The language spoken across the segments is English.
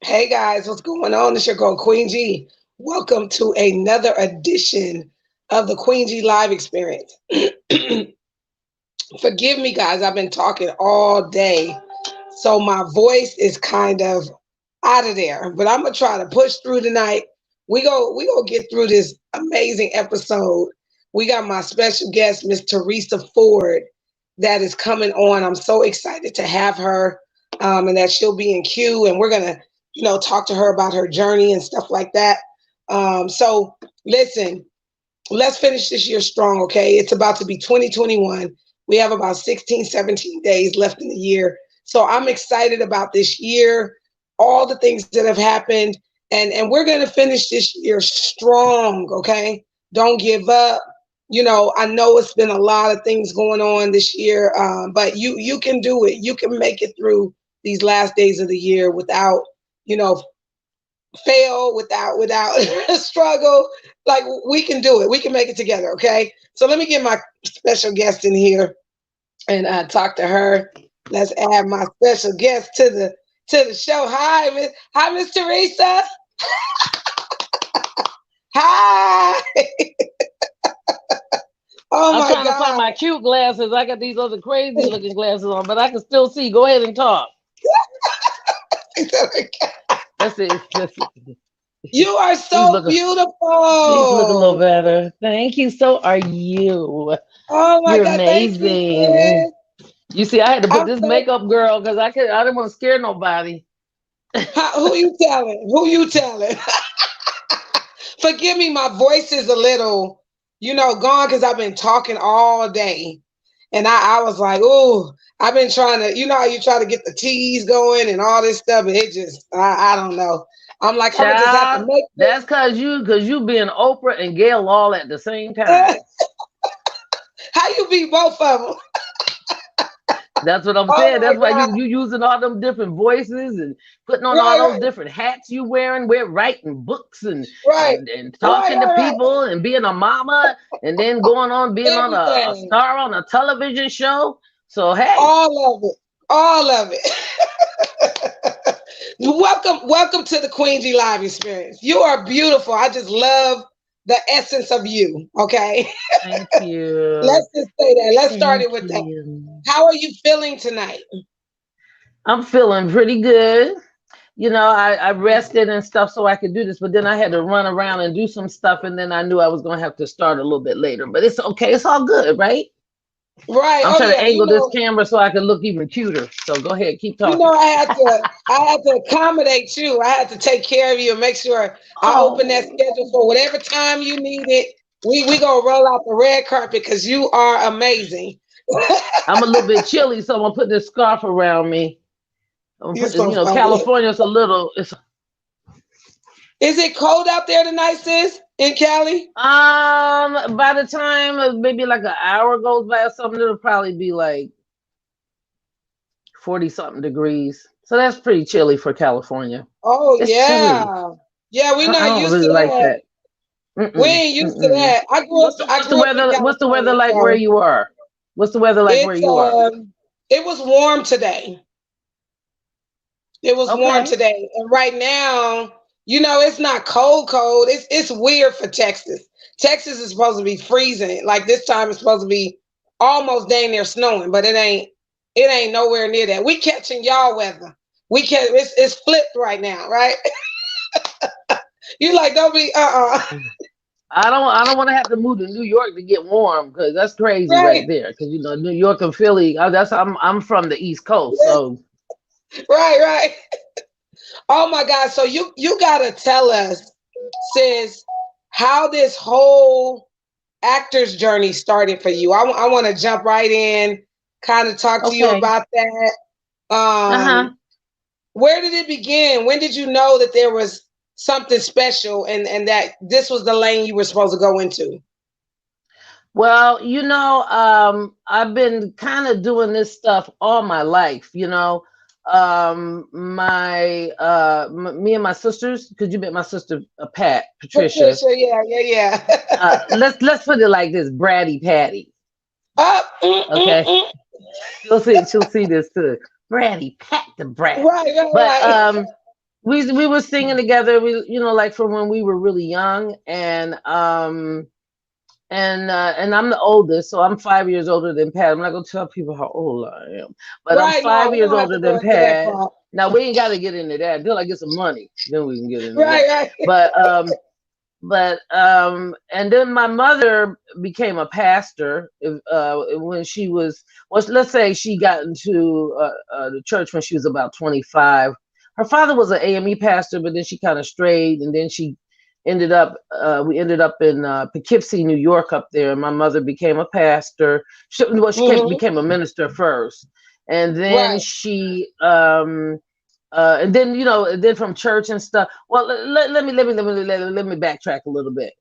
Hey guys, what's going on? It's your girl Queen G. Welcome to another edition of the Queen G Live Experience. Forgive me, guys, I've been talking all day, so my voice is kind of out of there. But I'm gonna try to push through tonight. We go get through this amazing episode. We got my special guest, Miss Theresa Ford, that is coming on. I'm so excited to have her, and that she'll be in queue, and we're gonna, talk to her about her journey and stuff like that. So listen, let's finish this year strong, okay? It's about to be 2021. We have about 16, 17 days left in the year. So I'm excited about this year, all the things that have happened, and we're going to finish this year strong, okay? Don't give up. I know it's been a lot of things going on this year, but you can do it. You can make it through these last days of the year without, you know, fail, without struggle. Like we can do it. We can make it together. Okay. So let me get my special guest in here and talk to her. Let's add my special guest to the show. Hi, Miss Theresa. Hi. Oh I'm my trying to find God. my cute glasses. I got these other crazy looking glasses on, but I can still see. Go ahead and talk. Let's see. You are These so look these look a little beautiful. better. Thank you. So are you. Oh my You're God. Thank you, amazing. sis. You see, I had to put I'm this so makeup girl because I didn't want to scare nobody. who you telling? Who you telling? Forgive me, my voice is a little, gone because I've been talking all day. And I was like, oh, I've been trying to, how you try to get the teas going and all this stuff. And it just, I don't know. I'm like, I'm going to just have to Child, make that's cause you being Oprah and Gail all at the same it. time. How you beat both of them? That's what I'm Oh saying. my That's why God. you using all them different voices and putting on all Right, those right, different hats you wearing. We're writing books right, and right, talking to right, right. people and being a mama and then going on being on a Everything. star on a television show. So hey, All of it. All of it. Welcome to the Queen G Live experience. You are beautiful. I just love the essence of you. Okay. thank you, Let's just say that. Let's start it thank with that. you. How are you feeling tonight? I'm feeling pretty good. I rested and stuff so I could do this, but then I had to run around and do some stuff, and then I knew I was gonna have to start a little bit later. But it's okay. It's all good, right? Right. I'm Oh trying to yeah. angle this camera so I can look even cuter. So go ahead, keep talking. I had to accommodate you. I had to take care of you and make sure I open that Oh, schedule for whatever time you need it. We gonna roll out the red carpet because you are amazing. I'm a little bit chilly, so I'm gonna put this scarf around me. I'm gonna You're put this, so funny. California's a little. It's Is it cold out there tonight, sis? In Cali? by the time maybe like an hour goes by or something, it'll probably be like 40 something degrees. So that's pretty chilly for California. Oh It's chilly. yeah. Yeah, we're I not don't used really to like that. that. We Mm-mm, ain't used to mm-mm. that. I What's the grew up in weather? What's the weather California, like where so you are? What's the weather like where it's you are? it was warm today. It was warm Okay. today. And right now, it's not cold. It's weird for Texas. Texas is supposed to be freezing. Like this time it's supposed to be almost dang near snowing, but it ain't nowhere near that. We catching y'all weather. It's flipped right now, right? You like don't be I don't want to have to move to New York to get warm because that's crazy right right, there. Because New York and Philly. I'm from the East Coast, so right, right. Oh my God. So you gotta tell us, sis, how this whole actor's journey started for you. I want to jump right in, kind of talk to you okay. about that. Uh huh. Where did it begin? When did you know that there was something special and that this was the lane you were supposed to go into? Well, I've been kind of doing this stuff all my life. Me and my sisters, because you met my sister, Pat, Patricia. Patricia, yeah, yeah, yeah. Let's put it like this: Bratty Patty. Up, Okay, she'll see this too. Bratty Pat the brat. right, right, But right. we were singing together. We, like from when we were really young, and I'm the oldest, so I'm 5 years older than Pat. I'm not gonna tell people how old I am, but I'm Right. No, five we years don't have older to go than into that Pat. part. Now we ain't got to get into that until I get some money. Then we can get into Right, that. right. But and then my mother became a pastor when she was, well, let's say she got into the church when she was about 25. Her father was an AME pastor, but then she kind of strayed, and then she ended up we ended up in Poughkeepsie, New York, up there, and my mother became a pastor. She Hmm. became a minister first, and then Right. and then and then from church and stuff. Well, let me backtrack a little bit.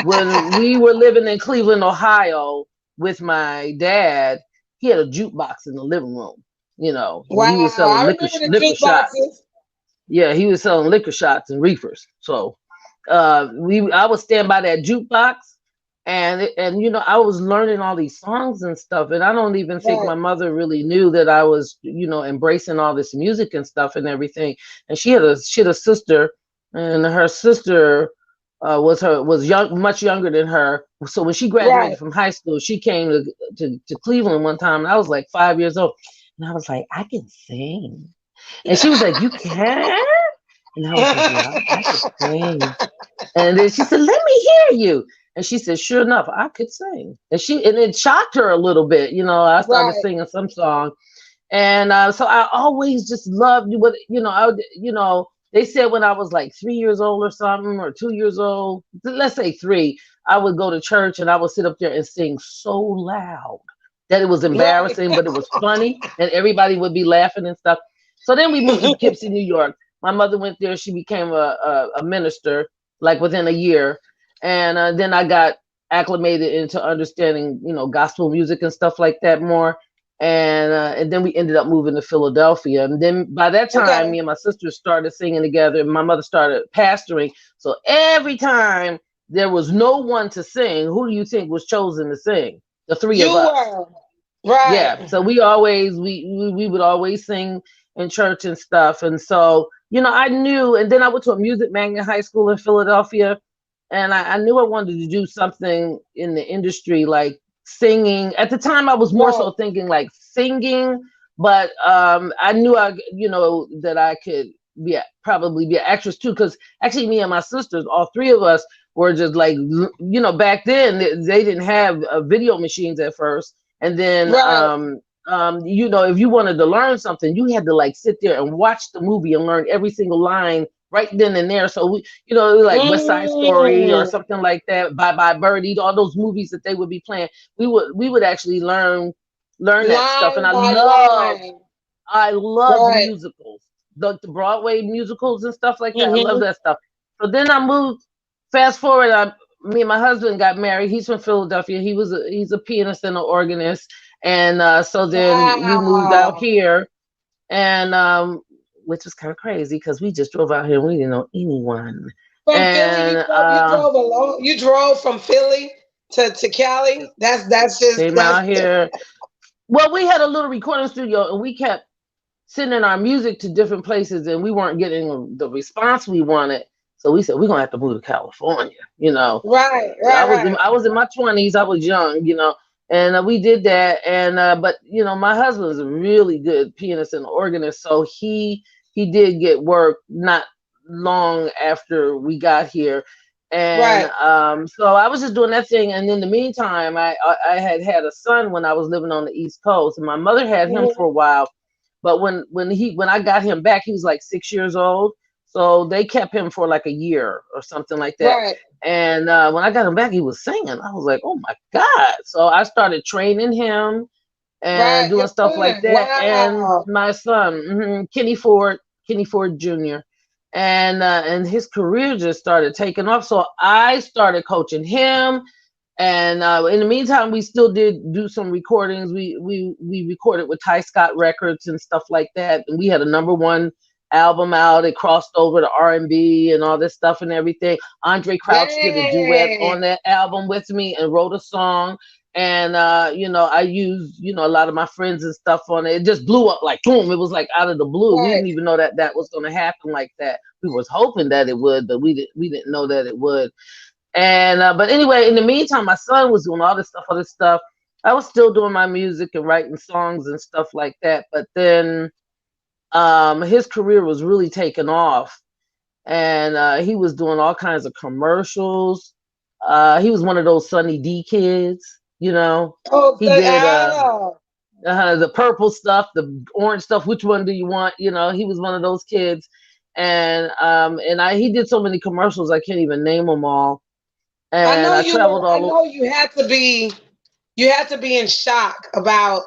When we were living in Cleveland, Ohio, with my dad, he had a jukebox in the living room. And he was Wow. selling I liquor remember the liquor shots. jukeboxes. Yeah, he was selling liquor shots and reefers. So I would stand by that jukebox, and I was learning all these songs and stuff, and I don't even think Right. my mother really knew that I was embracing all this music and stuff and everything. And she had a sister, and her sister was young, much younger than her. So when she graduated Right. from high school, she came to Cleveland one time, and I was like 5 years old, and I was like, I can sing. And she was like, you can? And I was like, yeah, I could sing. And then she said, let me hear you. And she said, sure enough, I could sing. And it shocked her a little bit. I started Right. singing some song. And so I always just loved what, they said when I was like 3 years old or something, or 2 years old, let's say three, I would go to church and I would sit up there and sing so loud that it was Right. embarrassing, but it was funny and everybody would be laughing and stuff. So then we moved to Poughkeepsie, New York. My mother went there. She became a minister like within a year. And then I got acclimated into understanding, gospel music and stuff like that more. And then we ended up moving to Philadelphia. And then by that time, Okay. me and my sister started singing together. And my mother started pastoring. So every time there was no one to sing, who do you think was chosen to sing? The three of You us. were. Yeah. Right. So we would always sing in church and stuff. And so, I knew. And then I went to a music magnet high school in Philadelphia, and I knew I wanted to do something in the industry, like singing. At the time, I was more Right. so thinking like singing, but I knew that I could probably be an actress too, because actually me and my sisters, all three of us, were just like, back then they didn't have video machines at first. And then Right. if you wanted to learn something, you had to like sit there and watch the movie and learn every single line right then and there. So we, like West Side Story or Mm. something like that, Bye Bye Birdie, all those movies that they would be playing, we would actually learn that stuff. And Line I by loved line. I loved Right. musicals, the Broadway musicals and stuff like that. I love Hmm. that stuff. So then I moved. Fast forward, me and my husband got married. He's from Philadelphia. He's a pianist and an organist, and so then we moved out Wow. here, and which was kind of crazy because we just drove out here and we didn't know anyone. From Philly, And you drove alone. You drove from Philly to Cali. That's just came that's out here. Well, we had a little recording studio, and we kept sending our music to different places, and we weren't getting the response we wanted. So we said we're gonna have to move to California. right, I right, was in, right, I was in my 20s. I was young, and we did that. And but my husband was a really good pianist and organist, so he did get work not long after we got here. And right. so I was just doing that thing, and in the meantime, I had a son when I was living on the East Coast, and my mother had him for Mhm. a while. But when I got him back, he was like 6 years old. So they kept him for like a year or something like that. Right, And when I got him back, he was singing. I was like, oh my God. So I started training him and right. doing Your stuff like son. that. And Wow. my son, Kenny Ford Jr. And his career just started taking off. So I started coaching him. And in the meantime, we still did do some recordings. We recorded with Ty Scott Records and stuff like that. And we had a number one album out. It crossed over to R&B and all this stuff and everything. Andre Crouch did a duet Dang. on that album with me and wrote a song. And I used a lot of my friends and stuff on it. It just blew up like boom. It was like out of the blue. We Right. didn't even know that that was going to happen like that. We was hoping that it would, but we didn't know that it would. And but anyway, in the meantime, my son was doing all this stuff, I was still doing my music and writing songs and stuff like that. But then his career was really taking off, and he was doing all kinds of commercials. He was one of those Sunny D kids, you know. Oh, He did ah, the purple stuff, the orange stuff. Which one do you want? He was one of those kids, and he did so many commercials I can't even name them all. I And know I you were. traveled I all over. know you had to be in shock about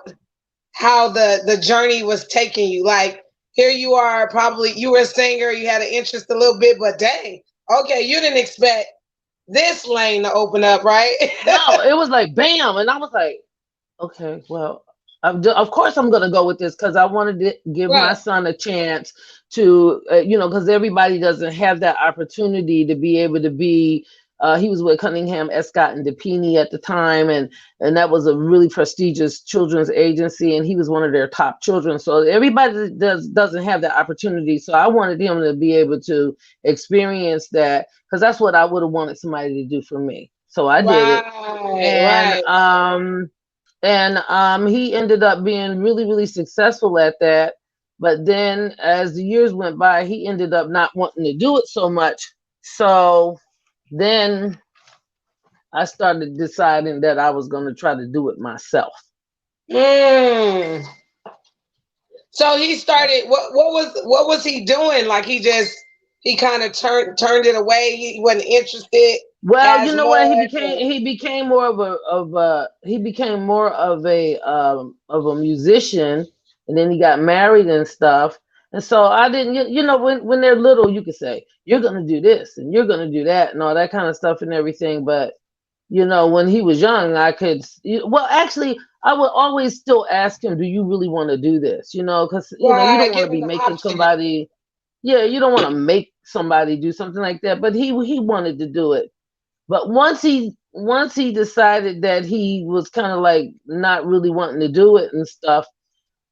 how the journey was taking you. Like here you are, probably you were a singer, you had an interest a little bit, but dang, okay, you didn't expect this lane to open up, right? No, it was like bam, and I was like, okay, well, of course I'm gonna go with this because I wanted to give my Right. son a chance to, because everybody doesn't have that opportunity to be able to be. He was with Cunningham, Escott, and DePini at the time, and that was a really prestigious children's agency, and he was one of their top children. So everybody doesn't have that opportunity. So I wanted him to be able to experience that because that's what I would have wanted somebody to do for me. So I did it, Right, and right. he ended up being really, really successful at that. But then as the years went by, he ended up not wanting to do it so much. So then I started deciding that I was going to try to do it myself. Mm. So he started. What was he doing? Like he kind of turned it away. He wasn't interested Well, you as know what? He much. became he became more of a he became more of a musician, and then he got married and stuff. And so I didn't, when they're little, you could say you're gonna do this and you're gonna do that and all that kind of stuff and everything. But when he was young, I could. Well, actually, I would always still ask him, "Do you really want to do this?" Because you Right, don't want give to him be the making option. somebody. Yeah, you don't want to make somebody do something like that. But he wanted to do it. But once he decided that he was kind of like not really wanting to do it and stuff,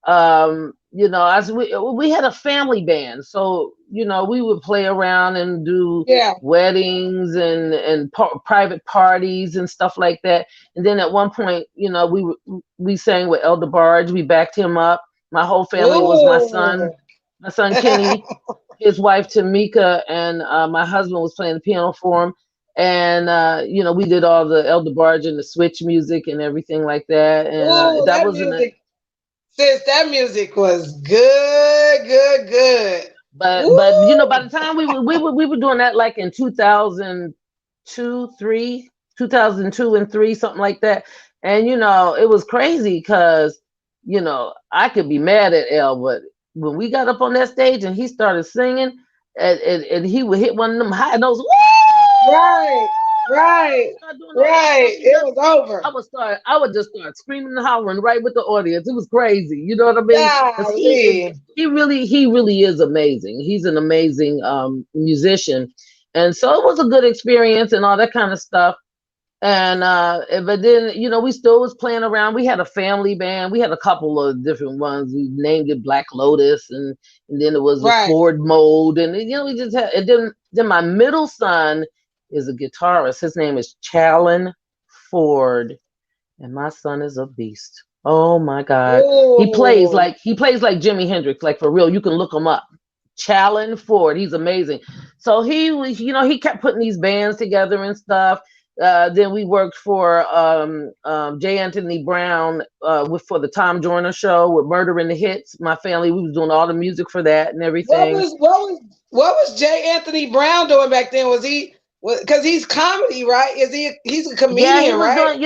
as we had a family band, so we would play around and do Yeah. weddings and private parties and stuff like that. And then at one point, we sang with Elder Barge. We backed him up. My whole family. It was Ooh. my son Kenny, his wife Tamika, and my husband was playing the piano for him. And we did all the Elder Barge and the switch music and everything like that. And Ooh, that that wasn't a music, sis, that music was good, good, good. but by the Woo! time we were doing that like in 2002, 3, 2002 and 3, something like that. And it was crazy because I could be mad at El, but when we got up on that stage and he started singing, and he would hit one of them high notes. Woo! Right, right, Start doing all that stuff. right. It was over. I would just start screaming and hollering right with the audience. It was crazy. You know what I mean? Because Golly. he really is amazing. He's an amazing musician. And so it was a good experience and all that kind of stuff. And but then we still was playing around. We had a family band. We had a couple of different ones. We named it Black Lotus, and then it was a Right. Ford Mode, and we just had. And then my middle son is a guitarist. His name is Challen Ford, and my son is a beast. Oh my God, Ooh. he plays like Jimi Hendrix, like for real. You can look him up. Challen Ford, he's amazing. So he was, he kept putting these bands together and stuff. Then we worked for J. Anthony Brown for the Tom Joyner show with Murder in the Hits. My family, we was doing all the music for that and What everything. was what was what was J. Anthony Brown doing back then? Was he because he's comedy, right? He's a Yeah, he comedian, was right? doing,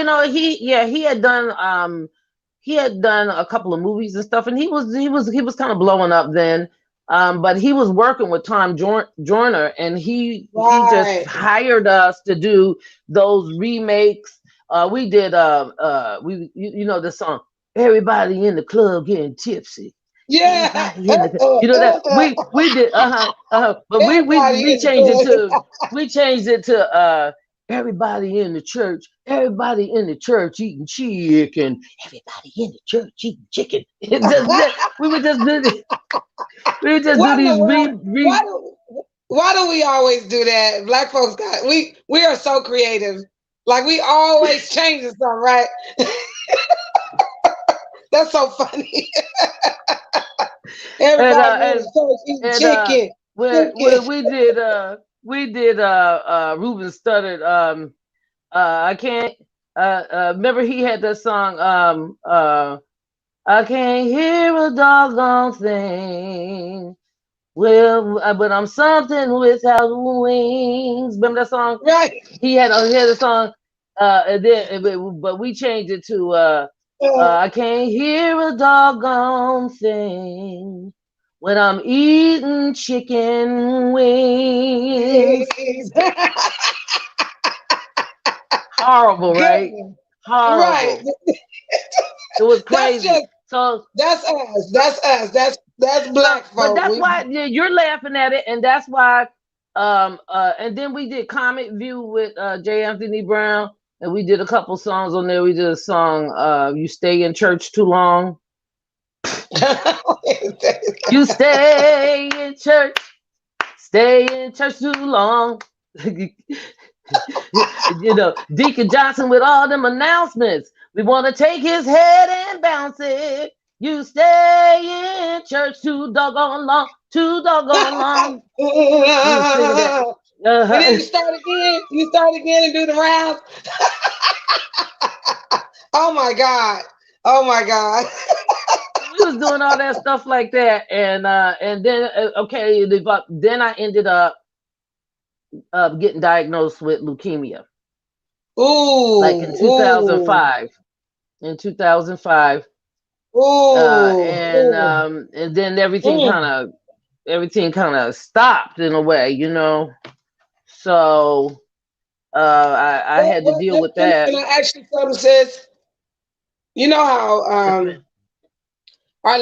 he had done a couple of movies and stuff, and he was kind of blowing up then. But he was working with Tom Joyner, and he just Right. hired us to do those remakes. We did the song "Everybody in the Club Getting Tipsy." Yeah. Everybody in the, that we did, but we Everybody we in the changed it club. to we changed it to everybody in the church, everybody in the church eating chicken, everybody in the church eating chicken. We would just do this. We would just do What in the these world? Why do we always do that? Black folks got we are so creative. Like we always changing something, right? That's so funny. and Everybody in and the church eating and chicken. where Chicken. we did Ruben studded I can't remember he had that song I can't hear a doggone thing. Well, but I'm something without wings. Remember that song? Right. He had a song, and then but we changed it to Uh, I can't hear a doggone thing when I'm eating chicken wings. wings. Horrible, right? Goodness. Right. Horrible. It was That's crazy. just So that's us. That's us. That's so, black but folk. that's We why you're laughing at it, and that's why. And then we did Comic View with J. Anthony Brown, and we did a couple songs on there. We did a song, "You Stay in Church Too Long." You stay in church too long. Deacon Johnson with all them announcements. We want to take his head and bounce it. You stay in church too doggone long, too doggone long. We was singing that. And then Uh-huh. you start again. You start again and do the rounds. Oh my God. Oh my God. We was doing all that stuff like that, and then okay, then I ended up getting diagnosed with leukemia, like in Ooh, ooh, 2005. In 2005, ooh, ooh. and then Mm. everything kind of stopped in a way, So I had to deal with that. Can I ask you something, sis? You know how Yes, ma'am. our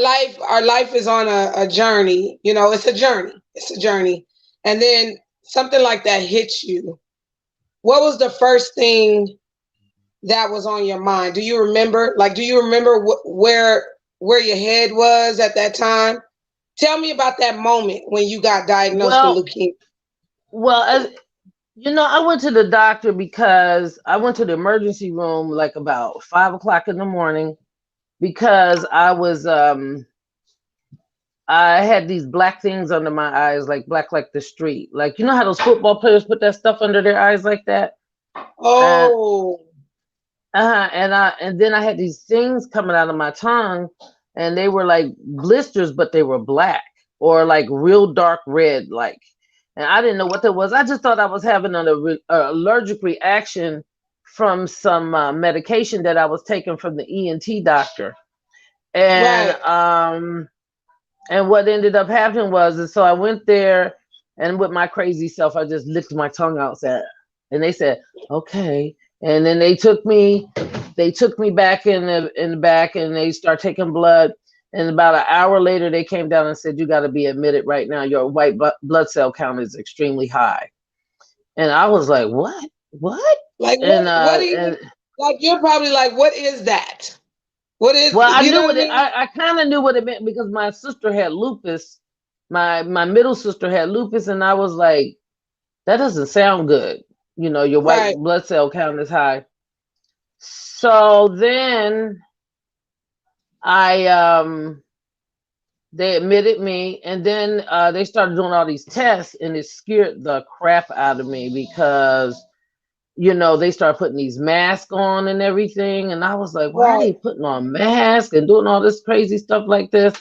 life is on a journey. It's a journey. It's a journey. And then something like that hits you. What was the first thing that was on your mind? Do you remember? Like, do you remember where your head was at that time? Tell me about that moment when you got diagnosed with Well, leukemia. well, I went to the doctor because I went to the emergency room like about 5 o'clock in the morning because I had these black things under my eyes, like black like the street. Like you know how those football players put that stuff under their eyes like that? And Oh, and then I had these things coming out of my tongue, and they were like blisters, but they were black or like real dark red, like. And I didn't know what that was. I just thought I was having an allergic reaction from some medication that I was taking from the ENT doctor. And right. and what ended up happening was, and so I went there, and with my crazy self, I just licked my tongue out, and they said, "Okay." And then they took me back in the back, and they start taking blood. And about an hour later, they came down and said, "You got to be admitted right now. Your white blood cell count is extremely high." And I was like, "What? What?" Like And what do you like? You're probably like, what is that? What is well, I you know knew what I what it. mean? I kind of knew what it meant because my sister had lupus. My middle sister had lupus, and I was like, that doesn't sound good. Your white Right. blood cell count is high. So then I they admitted me, and then they started doing all these tests, and it scared the crap out of me because they started putting these masks on and everything, and I was like, why are Right. they putting on masks and doing all this crazy stuff like this?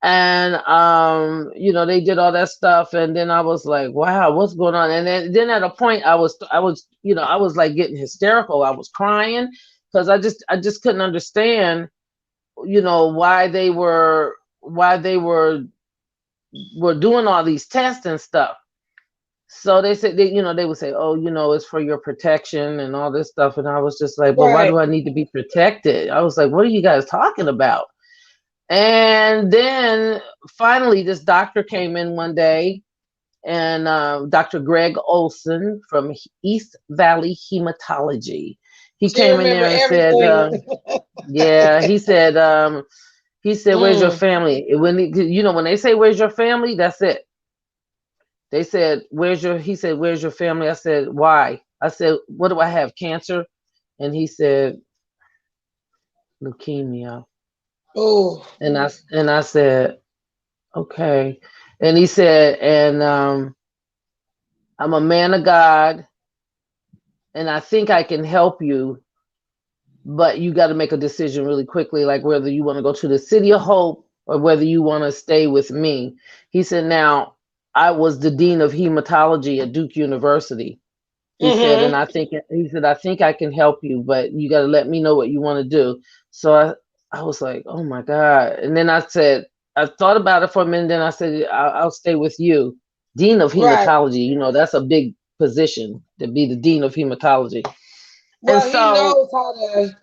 And they did all that stuff, and then I was like, wow, what's going on? And then at a point I was like getting hysterical. I was crying because I just couldn't understand why they were doing all these tests and stuff. So they said they would say, oh, it's for your protection and all this stuff, and I was just like, but why Right. do I need to be protected? I was like, what are you guys talking about? And then finally, this doctor came in one day, and Dr. Greg Olson from East Valley Hematology. He She came in remember there and said, everything. yeah, he said, where's your Mm, family? When when they say where's your family, that's it. They said, he said, where's your family? I said, why? I said, what do I have? Cancer? And he said, leukemia. oh, And I said, okay. And he said, and I'm a man of God, and I think I can help you, but you got to make a decision really quickly, like whether you want to go to the City of Hope or whether you want to stay with me. He said, now, I was the dean of hematology at Duke University. He said, and mm-hmm, I think I can help you, but you got to let me know what you want to do. So I was like, oh my God. And then I said, I thought about it for a minute. Then I said, I'll stay with you. Dean of right. hematology, that's a big position to be the dean of hematology. And Well, he so, knows how to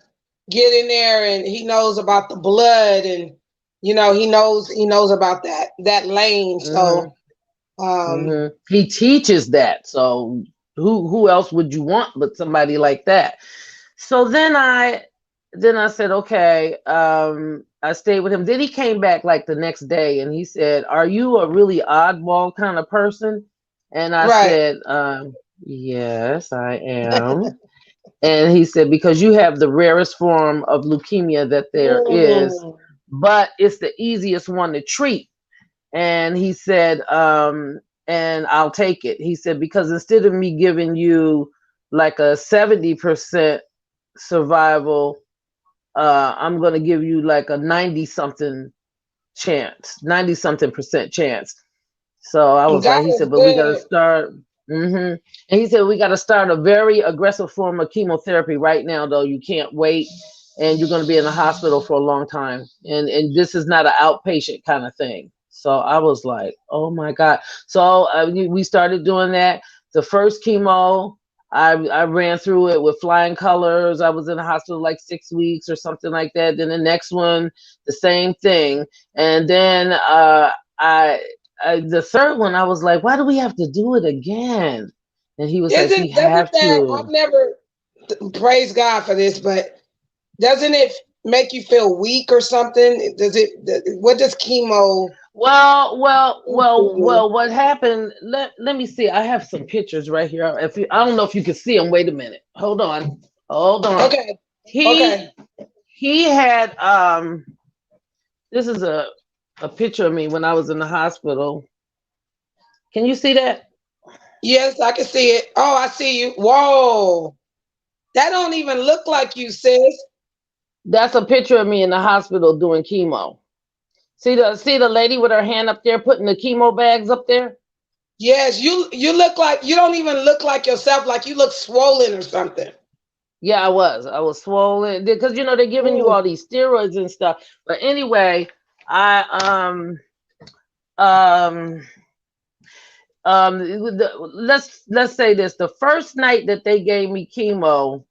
get in there, and he knows about the blood, and he knows about that lane. mhm, So, um, he teaches that. So who else would you want but somebody like that? So then I said, okay, I stayed with him. Then he came back like the next day and he said, are you a really oddball kind of person? And I right. said, yes, I am. And he said, because you have the rarest form of leukemia that there is, Mm, but it's the easiest one to treat. And he said, and I'll take it. He said, because instead of me giving you like a 70% survival, I'm going to give you like a 90 something chance, 90 something percent chance. So I was like, God he is said, but we got to good. start. And he said, we got to start a very aggressive form of chemotherapy right now, though. You can't wait. And you're going to be in the hospital for a long time. And this is not an outpatient kind of thing. So I was like, oh my God. So we started doing that. The first chemo, I ran through it with flying colors. I was in the hospital like 6 weeks or something like that. Then the next one, the same thing. And then I the third one, I was like, why do we have to do it again? And he was like, we Doesn't have that I've to. never praised God for this, but doesn't it make you feel weak or something? What does chemo do to you? What happened? Let me see. I have some pictures right here. I don't know if you can see them. Wait a minute. Hold on. Okay. He Okay. he had this is a picture of me when I was in the hospital. Can you see that? Yes, I can see it. Oh, I see you. Whoa. That don't even look like you, sis. That's a picture of me in the hospital doing chemo. See the lady with her hand up there putting the chemo bags up there? Yes, you look like you don't even look like yourself, like you look swollen or something. Yeah, I was. I was swollen because they're giving you Mm. all these steroids and stuff. But anyway, I um let's say this: the first night that they gave me chemo,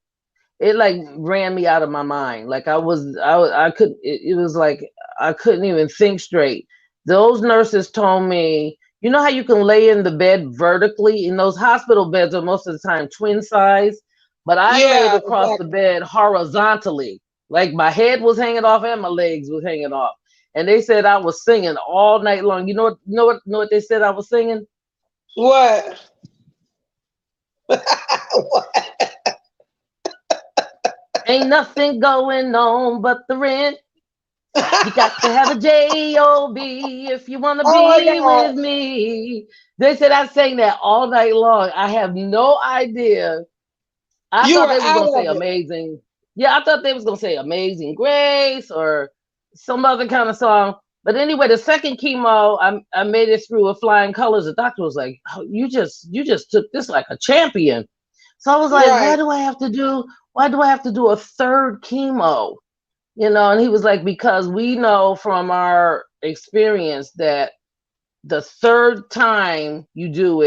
it like ran me out of my mind. Like I could. It was like I couldn't even think straight. Those nurses told me, you know how you can lay in the bed vertically? In those hospital beds are most of the time twin size, but I laid Yeah, across the exactly. bed horizontally, like my head was hanging off and my legs was hanging off. And they said I was singing all night long. You know what they said I was singing? What? What? Ain't nothing going on but the rent. You got to have a J-O-B if you want to Oh my be God. with me. They said I sang that all night long. I have no idea. I You thought were they was out gonna say of it. amazing. Yeah, I thought they was gonna say Amazing Grace or some other kind of song. But anyway, the second chemo, I made it through with flying colors. The doctor was like, oh, you just took this like a champion. So I was like, Right. why do I have to do a third chemo? And he was like, because we know from our experience that the third time you do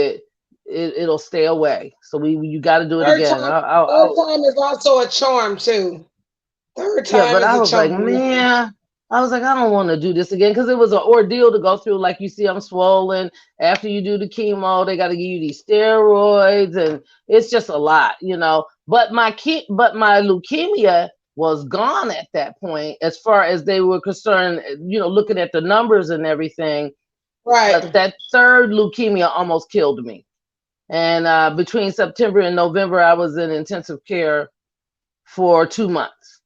it'll stay away. So you got to do it Third again. time, third time is also a charm too. Third Yeah, time but is I a was like, charm. man, I was like, I don't want to do this again because it was an ordeal to go through. Like you see, I'm swollen. After you do the chemo, they got to give you these steroids, and it's just a lot, you know. But my leukemia was gone at that point, as far as they were concerned. You know, looking at the numbers and everything. But Right. that third leukemia almost killed me. And between September and November, I was in intensive care for 2 months.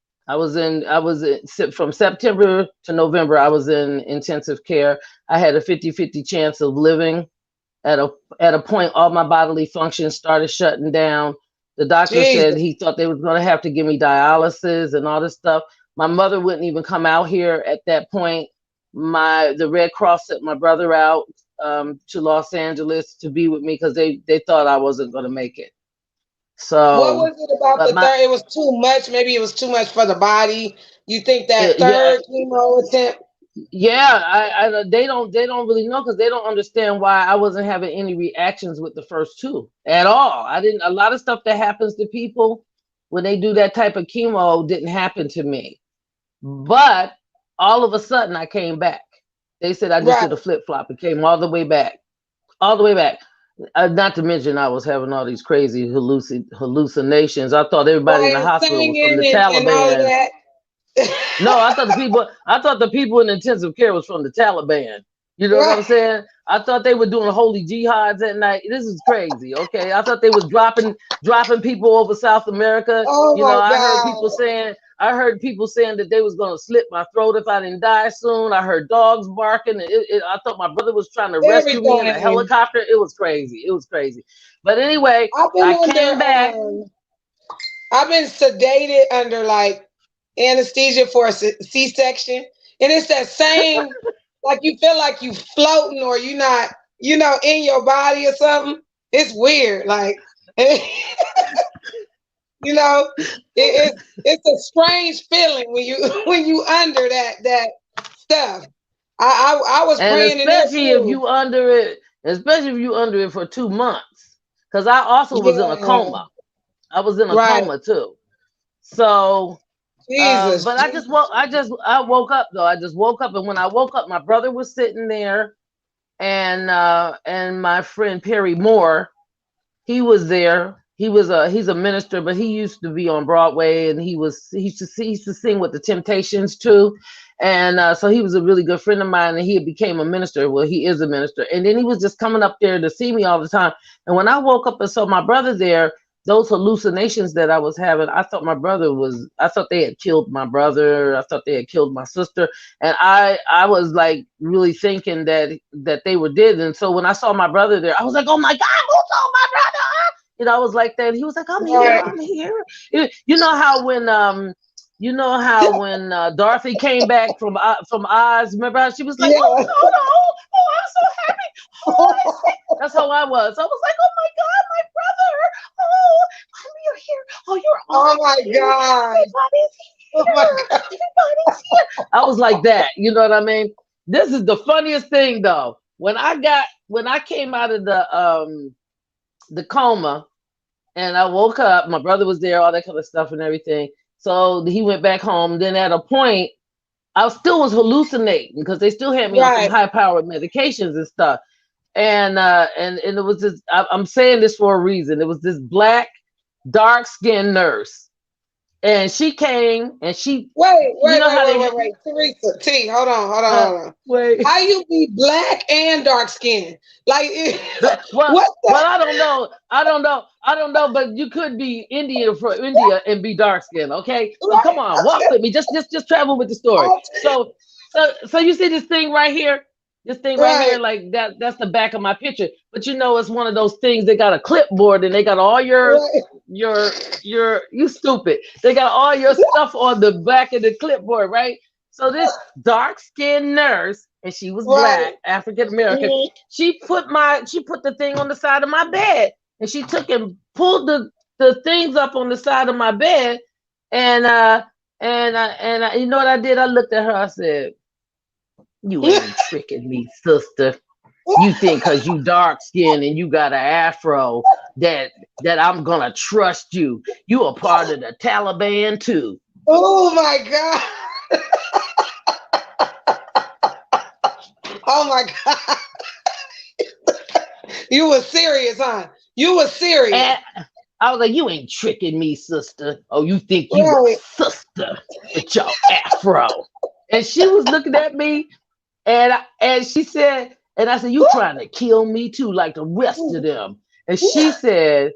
From September to November, I was in intensive care. I had a 50-50 chance of living. At a point, all my bodily functions started shutting down. The doctor said Jesus. he thought they was going to have to give me dialysis and all this stuff. My mother wouldn't even come out here at that point. The Red Cross sent my brother out to Los Angeles to be with me because they thought I wasn't going to make it. What So, was it about but the my third? It was too much. Maybe it was too much for the body. You think that yeah, third chemo attempt? yeah, they don't really know because they don't understand why I wasn't having any reactions with the first two at all. I didn't A lot of stuff that happens to people when they do that type of chemo didn't happen to me. But all of a sudden I came back. They said I just Right. did a flip flop and came all the way back. All the way back. Not to mention I was having all these crazy hallucinations. I thought everybody in the Right. And hospital was from singing the and all of Taliban. that. No, I thought the people in intensive care was from the Taliban. You know what I'm Right. saying? I thought they were doing holy jihads at night. This is crazy. Okay. I thought they was dropping people over South America. Oh You know, my I heard people God. saying I heard people saying that they was gonna slit my throat if I didn't die soon. I heard dogs barking. I thought my brother was trying to rescue me in a Everything. helicopter. It was crazy. It was crazy. But anyway, I've been I under came back. I've been sedated under like anesthesia for a C-section, and it's that same, like you feel like you floating or you not, in your body or something. It's weird, like you know, it's a strange feeling when you when you under that stuff. I was And praying in there too. especially if you under it for 2 months. Because I also was in a Yeah, coma. I was in a right. coma too. So Jesus, but Jesus. I woke up though. I just woke up, and when I woke up, my brother was sitting there, and my friend Perry Moore, he was there. He's a minister, but he used to be on Broadway, and he used to sing with the Temptations too, and so he was a really good friend of mine, and he became a minister. Well, he is a minister, and then he was just coming up there to see me all the time. And when I woke up and saw my brother there, those hallucinations that I was having, I thought they had killed my brother. I thought they had killed my sister, and I was like really thinking that they were dead. And so when I saw my brother there, I was like, oh my God, who saw my brother? I was like that. He was like, I'm here, Right. I'm here. You know how when Dorothy came back from Oz, remember how she was like, oh Yeah. no, no, oh, I'm so happy. Oh, that's how I was. I was like, oh my God, my brother. Oh, you're here. Oh, you're Oh always my here. God. Everybody's Oh my here. God. Everybody's here. I was like that. You know what I mean? This is the funniest thing though. When I came out of the coma, and I woke up, my brother was there, all that kind of stuff and everything. So he went back home. Then at a point, I still was hallucinating because they still had me on some Right. high powered medications and stuff. And it was this. I'm saying this for a reason. It was this black, dark skinned nurse, and she came and Wait, you wait, know wait, how wait, they wait, wait. Teresa, T, hold on, hold on, uh, hold on. wait. How you be black and dark skinned? Like, Well, what the? I don't know. I don't know. But you could be Indian from India and be dark skinned. Okay, so come Right. on, walk with me. Just travel with the story. So you see this thing right here. This thing right here, Right. like that. That's the back of my picture. But it's one of those things. They got a clipboard and they got all Right. you stupid. They got all your stuff on the back of the clipboard, right? So this dark skinned nurse, and she was Right. black, African American. Mhm. She put the thing on the side of my bed, and she took and pulled the things up on the side of my bed, and you know what I did? I looked at her. I said, "You ain't tricking me, sister. You think because you dark skinned and you got an afro that I'm gonna trust you? You a part of the Taliban too." Oh my God. Oh my God. You were serious, huh? You were serious. And I was like, you ain't tricking me, sister. Oh, you think you a Right. sister with your afro. And she was looking at me and she said, and I said, you trying to kill me too, like the rest of them. And she said,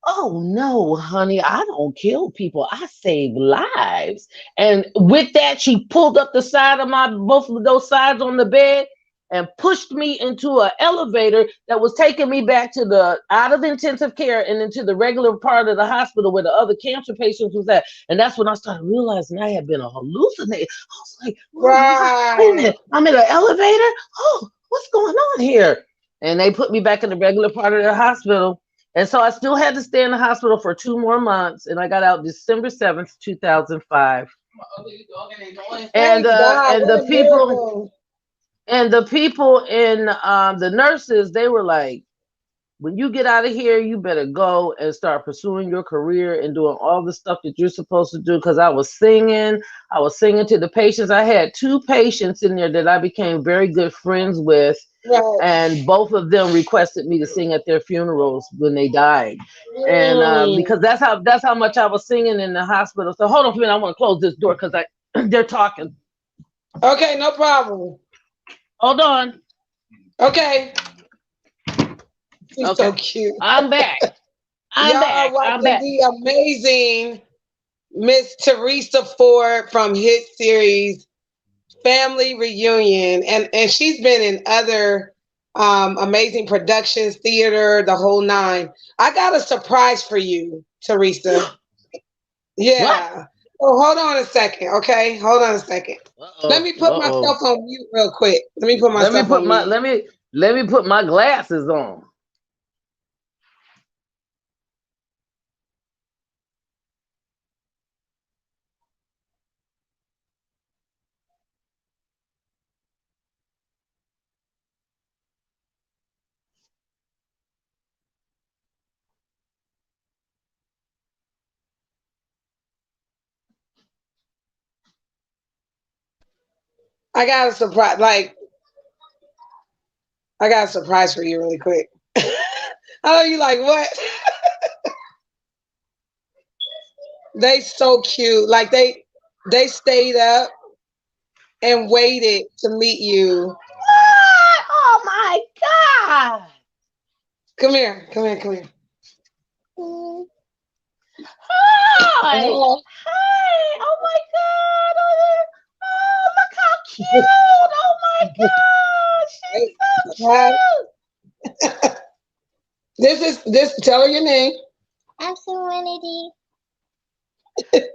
oh no, honey, I don't kill people. I save lives. And with that, she pulled up the side of my both of those sides on the bed and pushed me into an elevator that was taking me back to the out of intensive care and into the regular part of the hospital where the other cancer patients was at. And that's when I started realizing I had been a hallucinate. I was like, oh my God, wait a Right. minute, I'm in an elevator. Oh, what's going on here? And they put me back in the regular part of the hospital, and so I still had to stay in the hospital for 2 more months, and I got out December 7th, 2005. And Praise God. and What the a people miracle. in the nurses, they were like, when you get out of here, you better go and start pursuing your career and doing all the stuff that you're supposed to do. Because I was singing to the patients. I had two patients in there that I became very good friends with, Right. and both of them requested me to sing at their funerals when they died. And Mm. because that's how much I was singing in the hospital. So hold on for a minute, I want to close this door because I they're talking. Okay, no problem. Hold on. Okay. She's so Okay, cute. I'm back. I'm Y'all are back. I'm watching back. the amazing Miss Theresa Ford from hit series Family Reunion. And she's been in other amazing productions, theater, the whole nine. I got a surprise for you, Theresa. What? Yeah. So hold on a second, okay? Hold on a second. Uh Let oh. me Uh put oh. myself on mute real quick. Let me put Let me myself put on my mute. let me put my glasses on. I got a surprise. Like, I got a surprise for you really quick. I know you like what? They so cute. Like they stayed up and waited to meet you. What? Oh my God. Come here. Come here. Come here. Hi. Oh, Hi. Oh my God. Oh, look how cute. Oh my God. She's wait. so Hi. cute. This. Tell her your name. I'm Serenity.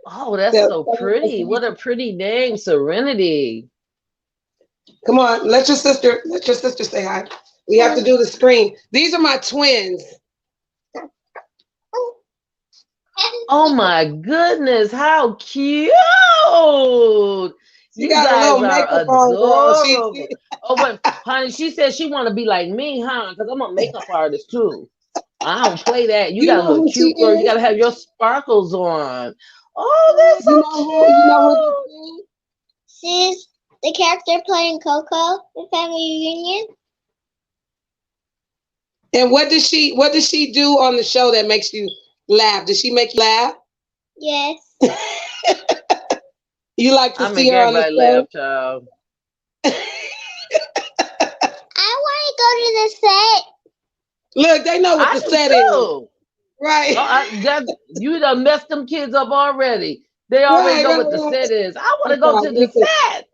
Oh, that's Tell, so tell her nice pretty. to meet What a you. pretty name, Serenity. Come on. Let your sister say hi. We have to do the screen. These are my twins. Oh my goodness, how cute. She You got a guys little are makeup on, girl. adorable. Oh, but honey, she said she want to be like me, huh? Because I'm a makeup artist too. I don't play that. You You gotta know look who she cute, girl. You gotta is? have your sparkles on. Oh, that's You know who this so is? She's the character playing Coco in Family Reunion. And what does she do on the show that makes you laugh? Does she make you laugh? Yes. You like to I see make her on the everybody show? laugh, child. I want to go to the set. Look, they know what I the do set is. too. Right. Oh, you done messed them kids up already. They already Right, know right, what the right. set is. I want I'm to go sorry. to the set.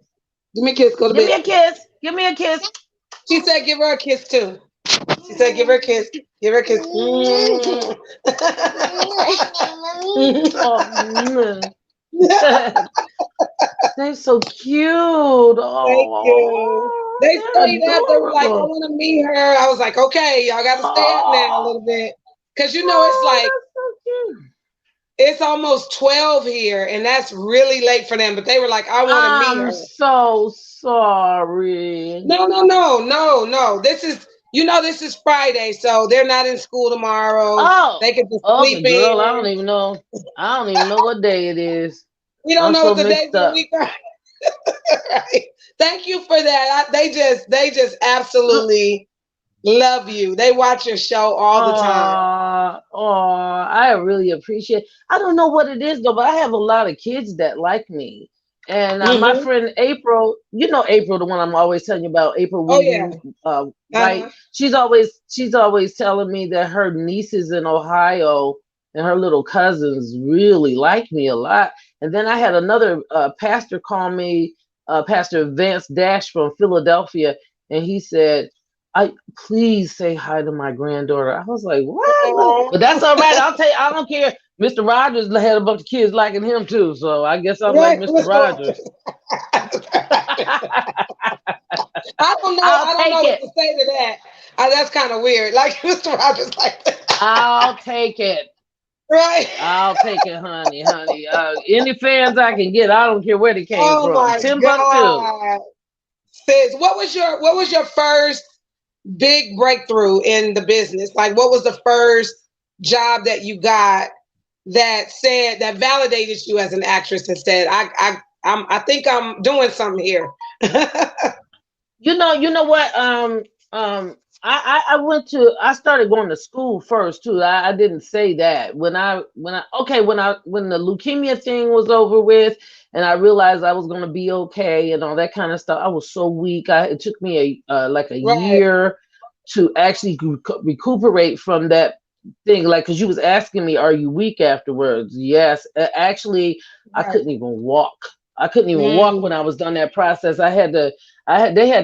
Give me a kiss. Go to Give me bed. a kiss. Give me a kiss. She said give her a kiss too. She said give her a kiss. Give her a kiss. Mm. Oh, they're so cute. Thank you. Oh, They they're stayed up. They were like, I adorable. want to meet her. I was like, okay, y'all got to stay up now a Oh, little bit. Because it's oh, like, that's so cute. it's almost 12 here, and that's really late for them. But they were like, I want to meet I'm her. so sorry. No, no, no, no, no. This is Friday, so they're not in school tomorrow. Oh, They could just okay, sleep girl. I in. don't even know. I don't even know what day it is. We don't I'm know so what the days mixed of the up. week are. Right? Thank you for that. They just absolutely love you. They watch your show all the time. I really appreciate. I don't know what it is though, but I have a lot of kids that like me. And my Hmm. friend April, you know April, the one I'm always telling you about, April Oh yeah. Weaving, White. Uh-huh. She's always telling me that her nieces in Ohio and her little cousins really like me a lot. And then I had another pastor call me, Pastor Vance Dash from Philadelphia, and he said, I please say hi to my granddaughter. I was like, what? But Aw. that's all right. I'll tell you, I don't care. Mr. Rogers had a bunch of kids liking him too. So I guess I'm like Right, Mr. Mr. Rogers. Rogers. I don't know. I'll I don't take know what it. to say to that. That's kind of weird. Like Mr. Rogers, like that. I'll take it. Right. I'll take it, honey. Any fans I can get, I don't care where they came Oh from. my Timbuktu. God, sis, what was your first big breakthrough in the business? Like, what was the first job that you got that validated you as an actress and said, I think I'm doing something here. You know what? I started going to school first too. I didn't say that when the leukemia thing was over with, and I realized I was gonna be okay and all that kind of stuff. I was so weak. It took me like a Right, year to actually recuperate from that thing. Like, cause you was asking me, are you weak afterwards? Yes. Actually, I right. couldn't even walk. I couldn't even walk when Mm, I was done that process. They had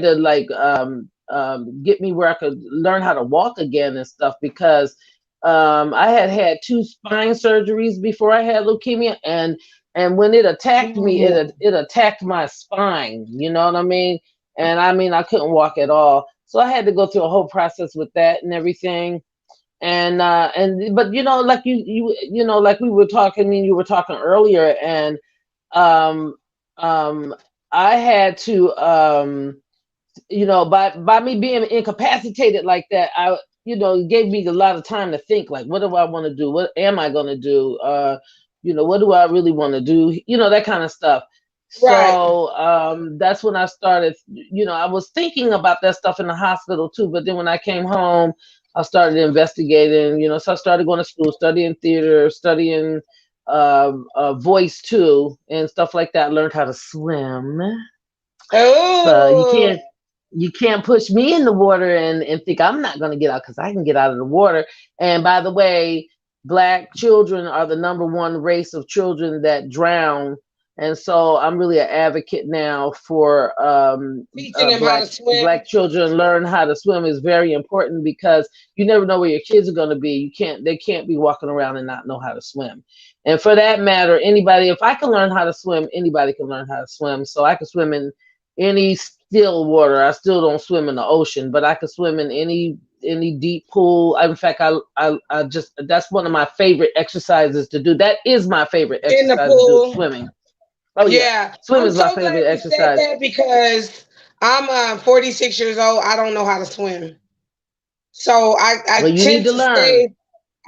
to like get me where I could learn how to walk again and stuff because I had had two spine surgeries before I had leukemia, and when it attacked me, mm, it attacked my spine. You know what I mean? And I mean I couldn't walk at all, so I had to go through a whole process with that and everything. And but like like we were talking and you were talking earlier, and um um I had to by me being incapacitated like that, it gave me a lot of time to think, like, what do I want to do? What am I going to do? What do I really want to do? That kind of stuff. right. So that's when I started, I was thinking about that stuff in the hospital too, but then when I came home, I started investigating, so I started going to school, studying theater, studying voice too, and stuff like that. Learned how to swim. So Oh, you can't push me in the water and think I'm not going to get out, because I can get out of the water. And by the way, black children are the number one race of children that drown. And so I'm really an advocate now for teaching them how to black swim. children learn how to swim is very important, because you never know where your kids are going to be. They can't be walking around and not know how to swim. And for that matter, anybody, if I can learn how to swim, anybody can learn how to swim. So I can swim in any still water. I still don't swim in the ocean, but I can swim in any deep pool. In fact, I just, that's one of my favorite exercises to do. That is my favorite In the exercise to do, is pool. swimming. Oh yeah, Yeah, swim I'm is my so glad favorite you said exercise. that because I'm 46 years old. I don't know how to swim, so I Well, you need tend to to learn.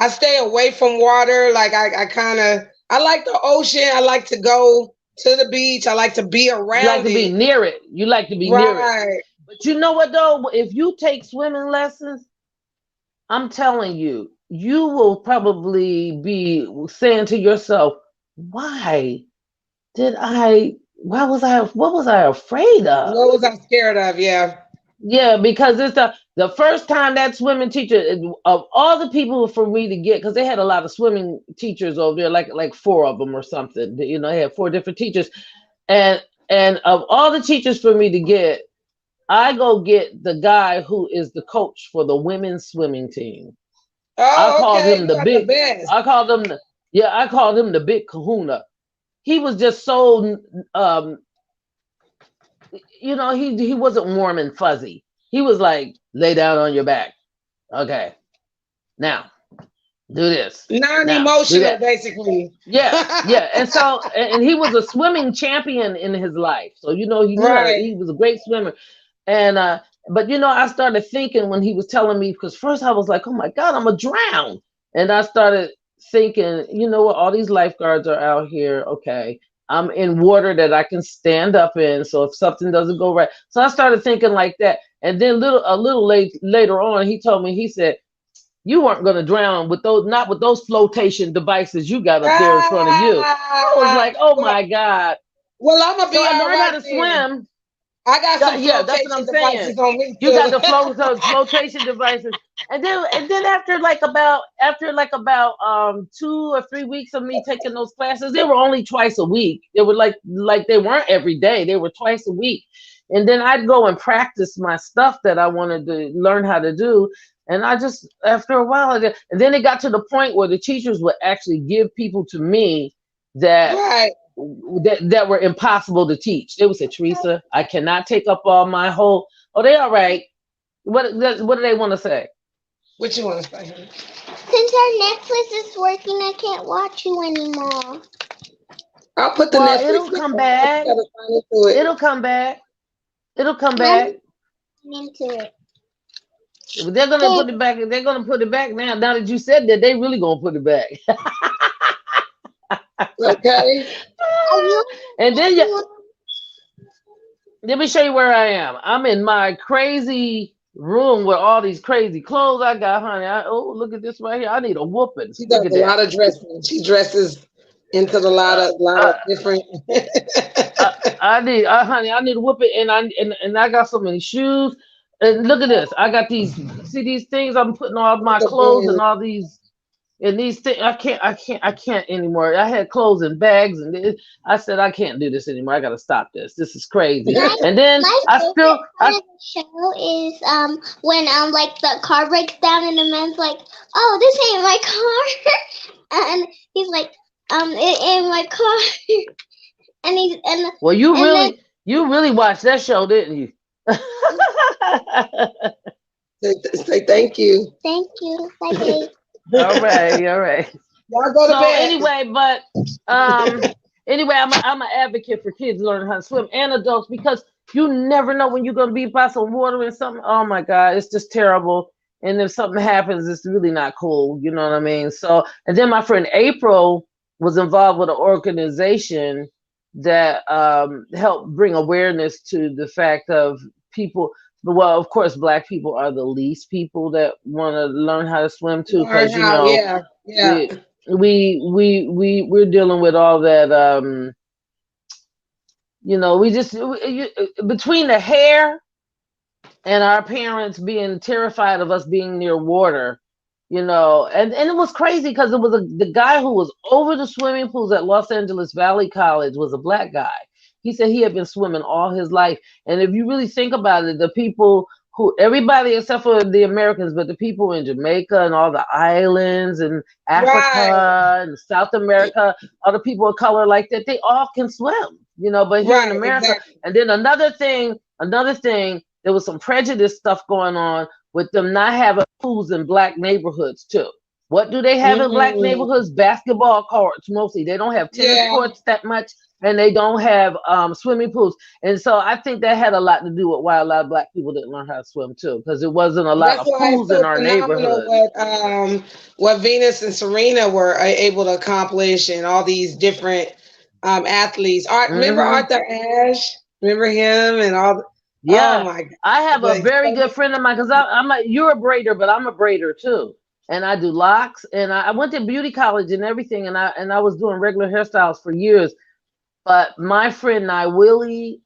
stay away from water. Like I kind of I like the ocean. I like to go to the beach. I like to be You like around to be it. near it. You like to be near it. Right. But you know what though? If you take swimming lessons, I'm telling you, you will probably be saying to yourself, why what was I afraid of? What was I scared of? Yeah. Yeah, because it's the first time that swimming teacher, of all the people for me to get, because they had a lot of swimming teachers over there, like four of them or something. They had four different teachers, and of all the teachers for me to get, I go get the guy who is the coach for the women's swimming team. I Oh, called okay. him You the got the big. best. I called him the Yeah. I called him the big Kahuna. He was just so um he wasn't warm and fuzzy. He was like, lay down on your back. Okay, now do this. Now do Non-emotional, that. basically. Yeah, yeah. And he was a swimming champion in his life. So he knew how to. Right. He was a great swimmer. And but I started thinking when he was telling me, because first I was like, oh my God, I'm a drown. And I started thinking, you know what, all these lifeguards are out here. Okay, I'm in water that I can stand up in. So if something doesn't go right, so I started thinking like that. And then a little later on, he told me, he said, you weren't going to drown with those, not with those flotation devices you got up there in front of you. I was Ah, like, oh my God. well, I'm gonna So be I all learned how right to then. swim. I got some Yeah, that's what flotation I'm saying. devices on me You got too. the flotation devices, and then after like about 2 or 3 weeks of me taking those classes, they were only twice a week. They were like they weren't every day. They were twice a week, and then I'd go and practice my stuff that I wanted to learn how to do. And I just after a while, and then it got to the point where the teachers would actually give people to me that Right. that were impossible to teach. They would say, Teresa, I cannot take up all my whole. Oh, they all right. What do they want to say? What you want to say, honey? Since our Netflix is working, I can't watch you anymore. I'll put the Well, Netflix it'll back come on. You back. gotta sign into it. It'll come back. It'll come I'm back. into it. They're gonna Okay. put it back. They're gonna put it back now. Now that you said that, they really gonna put it back. Okay. Are you? And Are then you? let me show you where I am. I'm in my crazy room with all these crazy clothes I got, honey. Oh, look at this right here. I need a whooping. She Look does at a that. lot of dressing. She dresses into the Uh, lot uh, of different. honey, I need a whooping, and I got so many shoes. And look at this. I got these. See these things? I'm putting all my The clothes band. and all these and these things. I can't anymore. I had clothes and bags, and I said I can't do this anymore. I got to stop this. This is crazy. My And then my I favorite still, part of the show is when like the car breaks down and the man's like, "Oh, this ain't my car," and he's like, "It ain't my car," and he's well, and then you really watched that show, didn't you? Say thank you. thank you, bye bye. All right, all right. Y'all go to So bed. anyway, um, I'm an advocate for kids learning how to swim and adults because you never know when you're gonna be by some water and something. Oh my God, it's just terrible. And if something happens, it's really not cool. You know what I mean? So, and then my friend April was involved with an organization that helped bring awareness to the fact of people. Well, of course, Black people are the least people that want to learn how to swim too, Learn because how. Yeah. Yeah. we we're dealing with all that we just between the hair and our parents being terrified of us being near water, and it was crazy because it was the guy who was over the swimming pools at Los Angeles Valley College was a Black guy. He said he had been swimming all his life. And if you really think about it, the people who everybody except for the Americans, but the people in Jamaica and all the islands and Right. Africa and South America, all the people of color like that, they all can swim, but here in Right. America. Exactly. And then another thing, there was some prejudice stuff going on with them not having pools in Black neighborhoods too. What do they have in Black Mm, neighborhoods? Basketball courts mostly. They don't have tennis yeah. courts that much, and they don't have swimming pools. And so I think that had a lot to do with why a lot of Black people didn't learn how to swim too, because it wasn't a lot That's of why it's pools in so our phenomenal neighborhoods. what Venus and Serena were able to accomplish, and all these different athletes. Art, remember Hmm. Arthur Ashe? Remember him and all? Oh Yeah, my God! I have a The very good friend of mine because you're a braider, but I'm a braider too, and I do locks. And I went to beauty college and everything, and I was doing regular hairstyles for years. But my friend Willie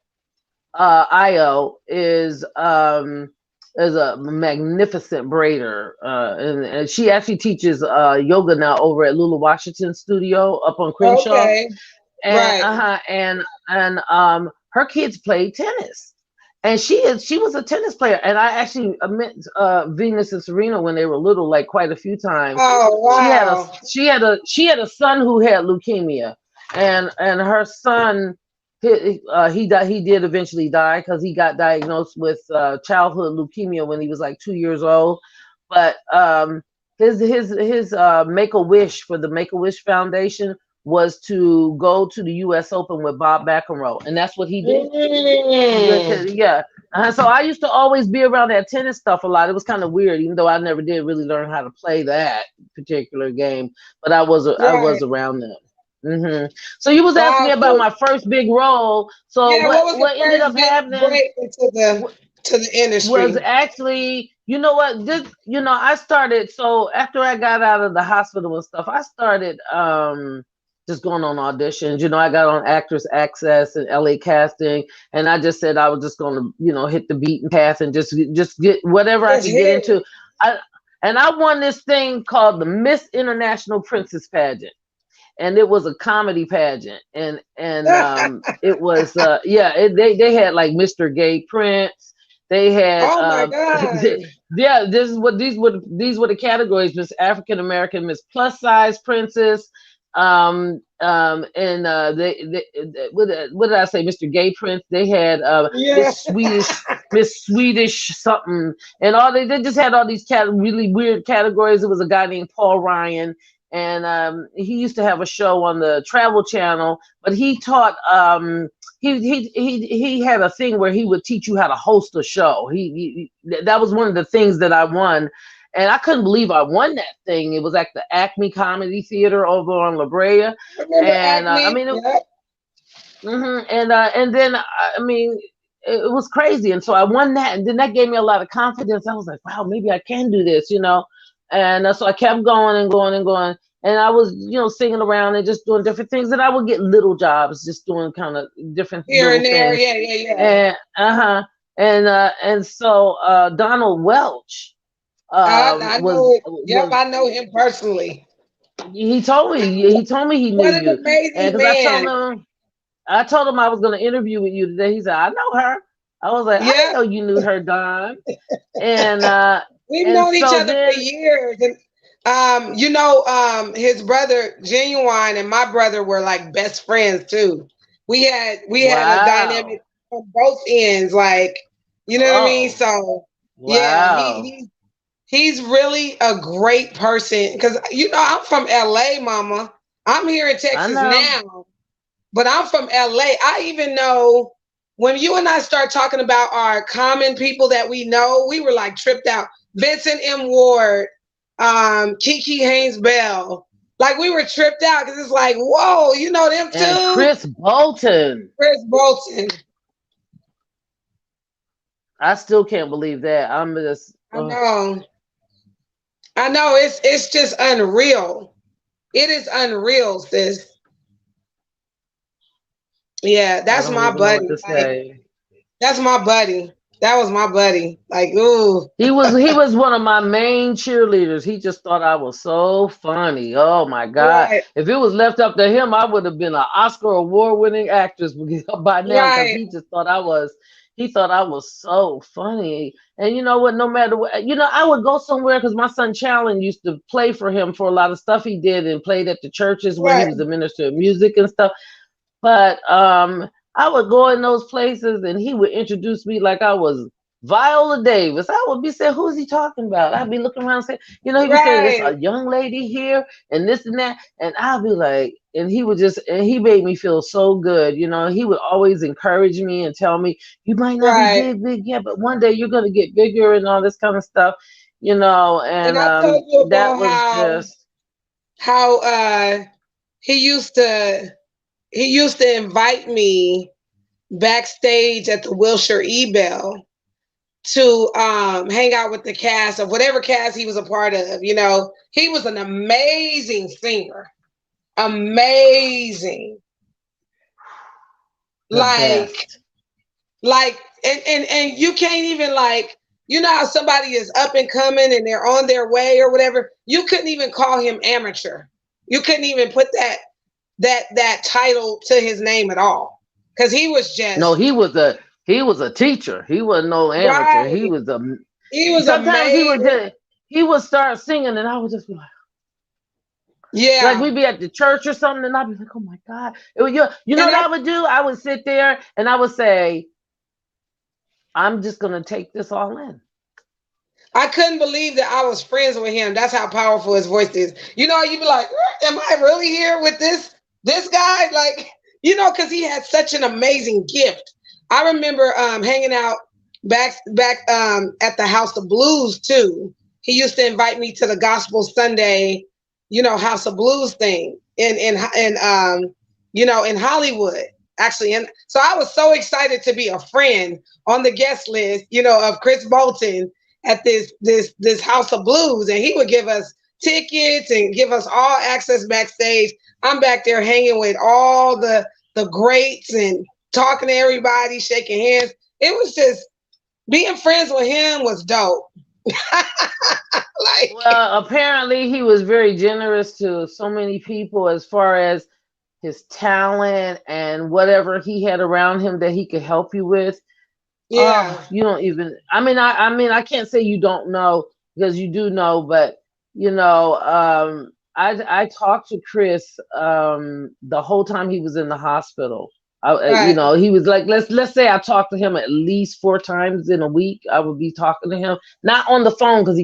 Io is a magnificent braider, and she actually teaches yoga now over at Lula Washington Studio up on Crenshaw, okay, and right. her kids play tennis. And she was a tennis player, and I actually met Venus and Serena when they were little, like quite a few times. Oh wow! She had a son who had leukemia, and her son he did eventually die because he got diagnosed with childhood leukemia when he was like 2 years old. But his Make a Wish for the Make a Wish Foundation was to go to the U.S. Open with Bob McEnroe, and that's what he did. Mm, Yeah. So I used to always be around that tennis stuff a lot. It was kind of weird, even though I never did really learn how to play that particular game. But I was right. around them. So you was asking me Wow. about So my first big role. So yeah, what was the what ended first up big happening break into the was industry? actually, you know what, this, I started, so after I got out of the hospital and stuff, I started just going on auditions. I got on Actors Access and LA Casting, and I just said I was just going to, hit the beaten path and just get whatever I Just could get hit into. I and I won this thing called the Miss International Princess Pageant, and it was a comedy pageant, and it. it was they had like Mr. Gay Prince. They had Oh my God. yeah, this is what these were the categories: Miss African American, Miss Plus Size Princess, and what did I say, Mr. Gay Prince. They had Yeah. Miss Swedish something, and they just had all these really weird categories. It was a guy named Paul Ryan, and he used to have a show on the Travel Channel, but he taught he had a thing where he would teach you how to host a show. That was one of the things that I won, and I couldn't believe I won that thing. It was at the Acme Comedy Theater over on La Brea, Remember and I Acme? mean, Yep. and then I mean, it was crazy, and so I won that, and then that gave me a lot of confidence. I was like, wow, maybe I can do this. And so I kept going and going and going, and I was, singing around and just doing different things, and I would get little jobs, just doing kind of different Here little and there. things, Yeah, yeah, yeah. and so Donald Welch I was know it. Yep, was I know him personally. he told me he knew What an you, and amazing because man. I told him I was going to interview with you today. He said, I know her. I was like, I didn't Yep. know you knew her, Don. And We've and known each so other for then, years. And his brother Genuine and my brother were like best friends too. We had a wow. dynamic on both ends, like, you know what I mean? Oh, So yeah, wow. he's really a great person because I'm from LA, mama. I'm here in I Texas know. now, but I'm from LA. I even know when you and I start talking about our common people that we know, we were like tripped out. Vincent M. Ward, Kiki Haynes Bell. Like we were tripped out because it's like, whoa, you know them And too? Chris Bolton. Chris Bolton. I still can't believe that. I'm just, I know. I know. It's just unreal. It is unreal, sis. Yeah, I that's don't my even know what buddy. to Like, say. that's my buddy. That was my buddy. Like, ooh. He was one of my main cheerleaders. He just thought I was so funny. Oh my God. Right. If it was left up to him, I would have been an Oscar award winning actress by now, because Right. he thought I was so funny. And you know what, no matter what, I would go somewhere because my son Challen used to play for him for a lot of stuff he did and played at the churches where he Right. was a minister of music and stuff. But I would go in those places and he would introduce me like I was Viola Davis. I would be saying, "Who's he talking about?" I'd be looking around saying, he'd be saying, "It's Right. a young lady here and this and that," and I'd be like, and he made me feel so good. He would always encourage me and tell me, "You might not be Right. big, yeah, but one day you're gonna get bigger," and all this kind of stuff. And And I told you that about was just how he used to he used to invite me backstage at the Wilshire Ebell to hang out with the cast of whatever cast he was a part of. He was an amazing singer. Amazing. the Like, best. and you can't even like, how somebody is up and coming and they're on their way or whatever. You couldn't even call him amateur. You couldn't even put that title to his name at all. Because he was No, just he was a teacher. He wasn't no amateur. He right. was a He was Sometimes amazing. he would start singing, and I would just be like Yeah. we'd be at the church or something, and I'd be like, oh my God. You know And what I would do? I would sit there and I would say, I'm just gonna take this all in. I couldn't believe that I was friends with him. That's how powerful his voice is. You'd be like, am I really here with this guy? Like, because he had such an amazing gift. I remember hanging out back at the House of Blues too. He used to invite me to the Gospel Sunday, House of Blues thing. in in Hollywood actually. And so I was so excited to be a friend on the guest list, of Chris Bolton at this House of Blues, and he would give us tickets and give us all access backstage. I'm back there hanging with all the greats and talking to everybody, shaking hands. It was just being friends with him was dope. Like, Well, apparently he was very generous to so many people as far as his talent and whatever he had around him that he could help you with. yeah, Oh, you don't even. I mean, I can't say you don't know because you do know, but I talked to Chris the whole time he was in the hospital. right, He was like, let's say I talked to him at least 4 times in a week. I would be talking to him, not on the phone because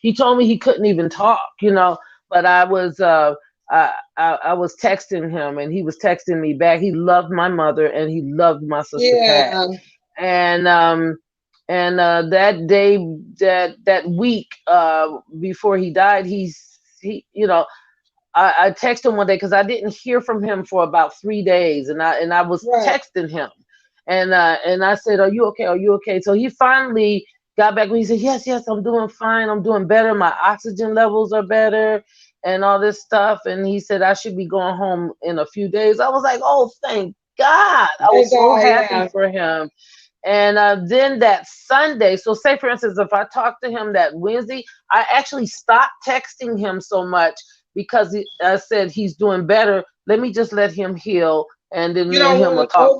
he told me he couldn't even talk, but I was texting him and he was texting me back. He loved my mother and he loved my sister Pat. yeah, And that day, that week before he died, I texted him one day because I didn't hear from him for about 3 days, and I was right, texting him, and I said, "Are you okay? Are you okay?" So he finally got back when he said, "Yes, yes, I'm doing fine. I'm doing better. My oxygen levels are better, and all this stuff." And he said I should be going home in a few days. I was like, "Oh, thank God!" I thank was so God, happy yeah, for him. And then that Sunday, so say for instance, if I talked to him that Wednesday, I actually stopped texting him so much because I said he's doing better. Let me just let him heal, and then you me and don't him will want to talk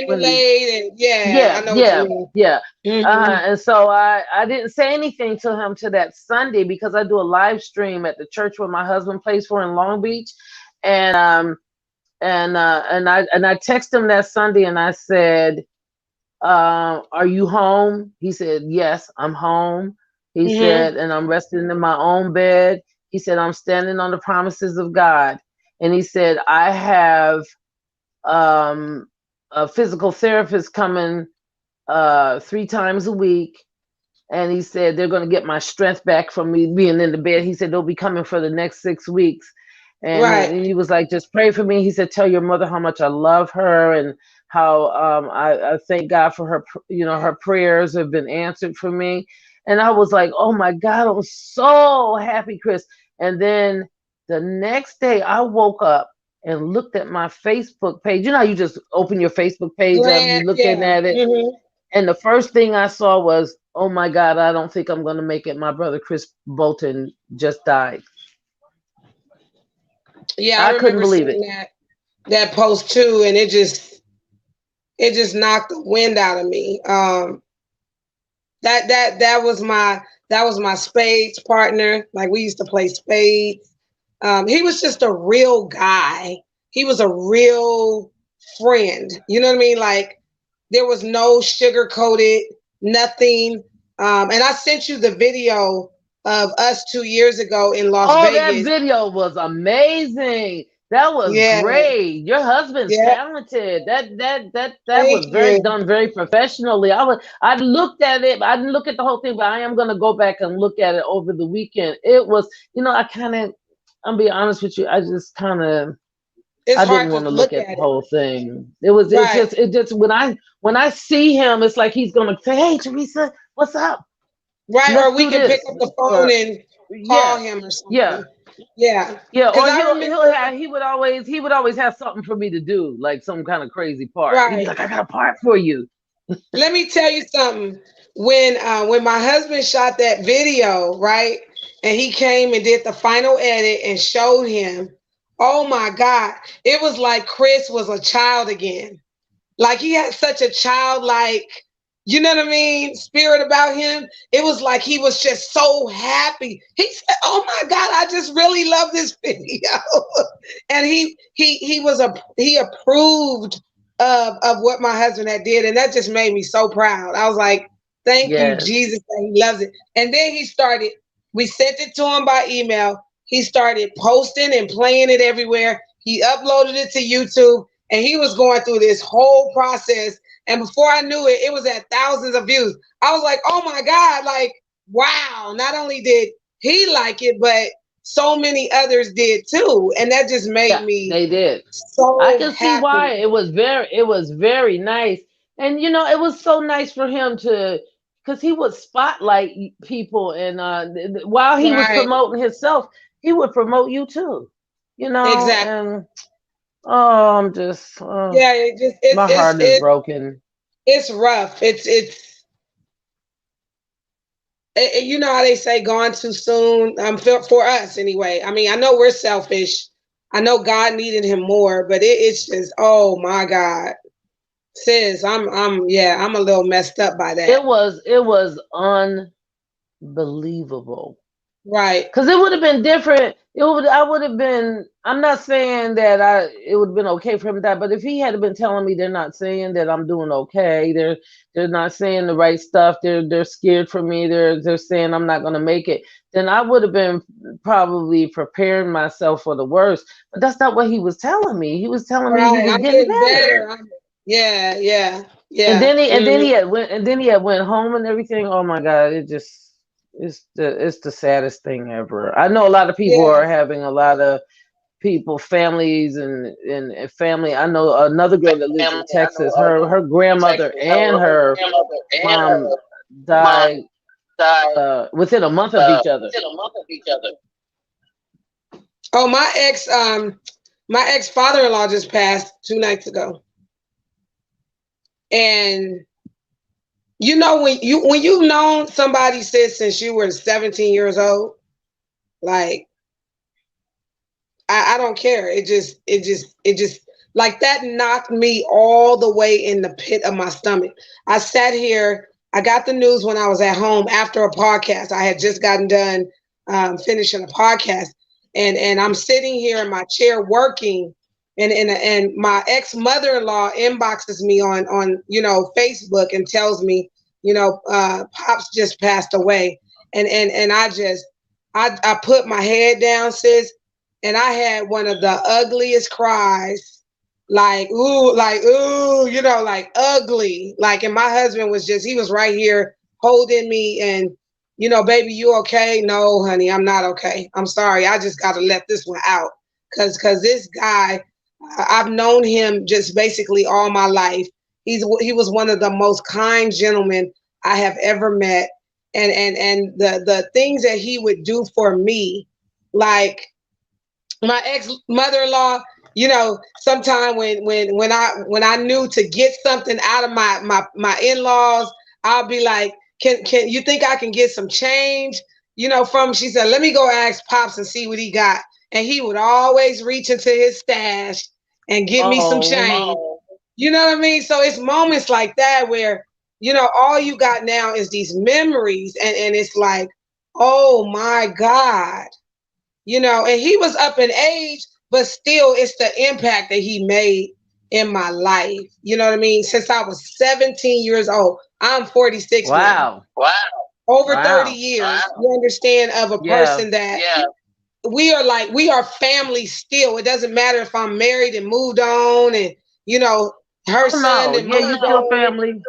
when he. overstimulate, and yeah, Yeah, I know what you yeah, mean. yeah. Hmm. And so I didn't say anything to him to that Sunday because I do a live stream at the church where my husband plays for in Long Beach, and I texted him that Sunday and I said, "Are you home?" He said, "Yes, I'm home." He Hmm. said, "And I'm resting in my own bed." He said, "I'm standing on the promises of God." And he said, "I have um, a physical therapist coming 3 times a week." And he said, "They're going to get my strength back from me being in the bed." He said, "They'll be coming for the next 6 weeks." Right. And he was like, "Just pray for me." He said, "Tell your mother how much I love her and how I thank God for her, her prayers have been answered for me." And I was like, "Oh my God, I'm so happy, Chris." And then the next day I woke up and looked at my Facebook page. You know, how you just open your Facebook page up, you Glad, looking yeah. at it, Hmm. and the first thing I saw was, "Oh my God, I don't think I'm going to make it. My brother Chris Bolton just died." Yeah, I I couldn't remember believe it. seeing that post too, and it just knocked the wind out of me. That was my spades partner. Like, we used to play spades. He was just a real guy. He was a real friend. You know what I mean? Like, there was no sugar coated, nothing. And I sent you the video of us 2 years ago in Las Oh, that Vegas. video was amazing. That was Yeah, great. Your husband's yeah. talented. That Thank was very you. done very professionally. I looked at it. I didn't look at the whole thing, but I am gonna go back and look at it over the weekend. It was, I kind of, I'm be honest with you. I just kind of, It's I didn't hard to want to look look at the at it. whole thing. Right, It just when I see him, it's like he's gonna say, "Hey, Teresa, what's up? right. Let's Or we do can pick this." up the phone Or and call yeah, him or yeah, something. Yeah, yeah. because Or I he'll remember. have he would always have something for me to do, like some kind of crazy part. He'd be Right. like, "I got a part for you." Let me tell you something. When my husband shot that video, right, and he came and did the final edit and showed him, oh my God, it was like Chris was a child again. Like, he had such a childlike, you know what I mean, spirit about him. It was like he was just so happy. He said, "Oh my God, I just really love this video," and he approved of what my husband had did, and that just made me so proud. I was like, "Thank you, Yes, Jesus, that he loves it." And then he started. We sent it to him by email. He started posting and playing it everywhere. He uploaded it to YouTube, and he was going through this whole process. And before I knew it, it was at thousands of views. I was like, "Oh my God, like, wow." Not only did he like it, but so many others did too. And that just made Yeah, me they did. I so can see happy. why. It was very nice. And it was so nice for him to, because he would spotlight people, and while he was Right. promoting himself, he would promote you too. Exactly. And oh, I'm just Yeah, it just my heart is broken. it's rough. You know how they say gone too soon, for us anyway. I mean, I know we're selfish. I know God needed him more, but it's just, oh my God. Sis, I'm a little messed up by that. It was unbelievable. Right. Cause it would have been different. I would have been. I'm not saying that it would have been okay for him to die, but if he had been telling me they're not saying that I'm doing okay, they're not saying the right stuff. They're scared for me. They're saying I'm not gonna make it. Then I would have been probably preparing myself for the worst. But that's not what he was telling me. He was telling me he Right. was I'm getting getting better. better. Yeah, yeah, And yeah. then he Mhm. had went home and everything. Oh my God, it's the saddest thing ever. I know a lot of people Yeah. are having a lot of people, families and family. I know another girl that lives in Texas. Her grandmother and her mom died within a month of each other. Oh, my ex father-in-law just passed 2 nights ago. And when you've known somebody since you were 17 years old, like I don't care. It just like that knocked me all the way in the pit of my stomach. I sat here. I got the news when I was at home after a podcast. I had just gotten done finishing a podcast, and I'm sitting here in my chair working, and my ex mother in law inboxes me on Facebook and tells me Pops just passed away, and I put my head down, sis, and I had one of the ugliest cries, like ooh, like ugly. Like, and my husband he was right here holding me, and baby, you okay? No, honey, I'm not okay. I'm sorry. I just got to let this one out, cause this guy, I've known him just basically all my life. He was one of the most kind gentlemen I have ever met, and the things that he would do for me, like my ex mother-in-law, sometime when I knew to get something out of my in-laws, I'll be like, can you think I can get some change, from, she said, let me go ask Pops and see what he got. And he would always reach into his stash and give me some Oh, change. You know what I mean? So it's moments like that where, all you got now is these memories, and it's like, oh my God. And he was up in age, but still it's the impact that he made in my life. You know what I mean? Since I was 17 years old, I'm 46 now. wow, Over 30 wow, years, you understand, of a yeah. person that we are family still. It doesn't matter if I'm married and moved on, and you know, her Oh son no, and yeah, you moved still on. family.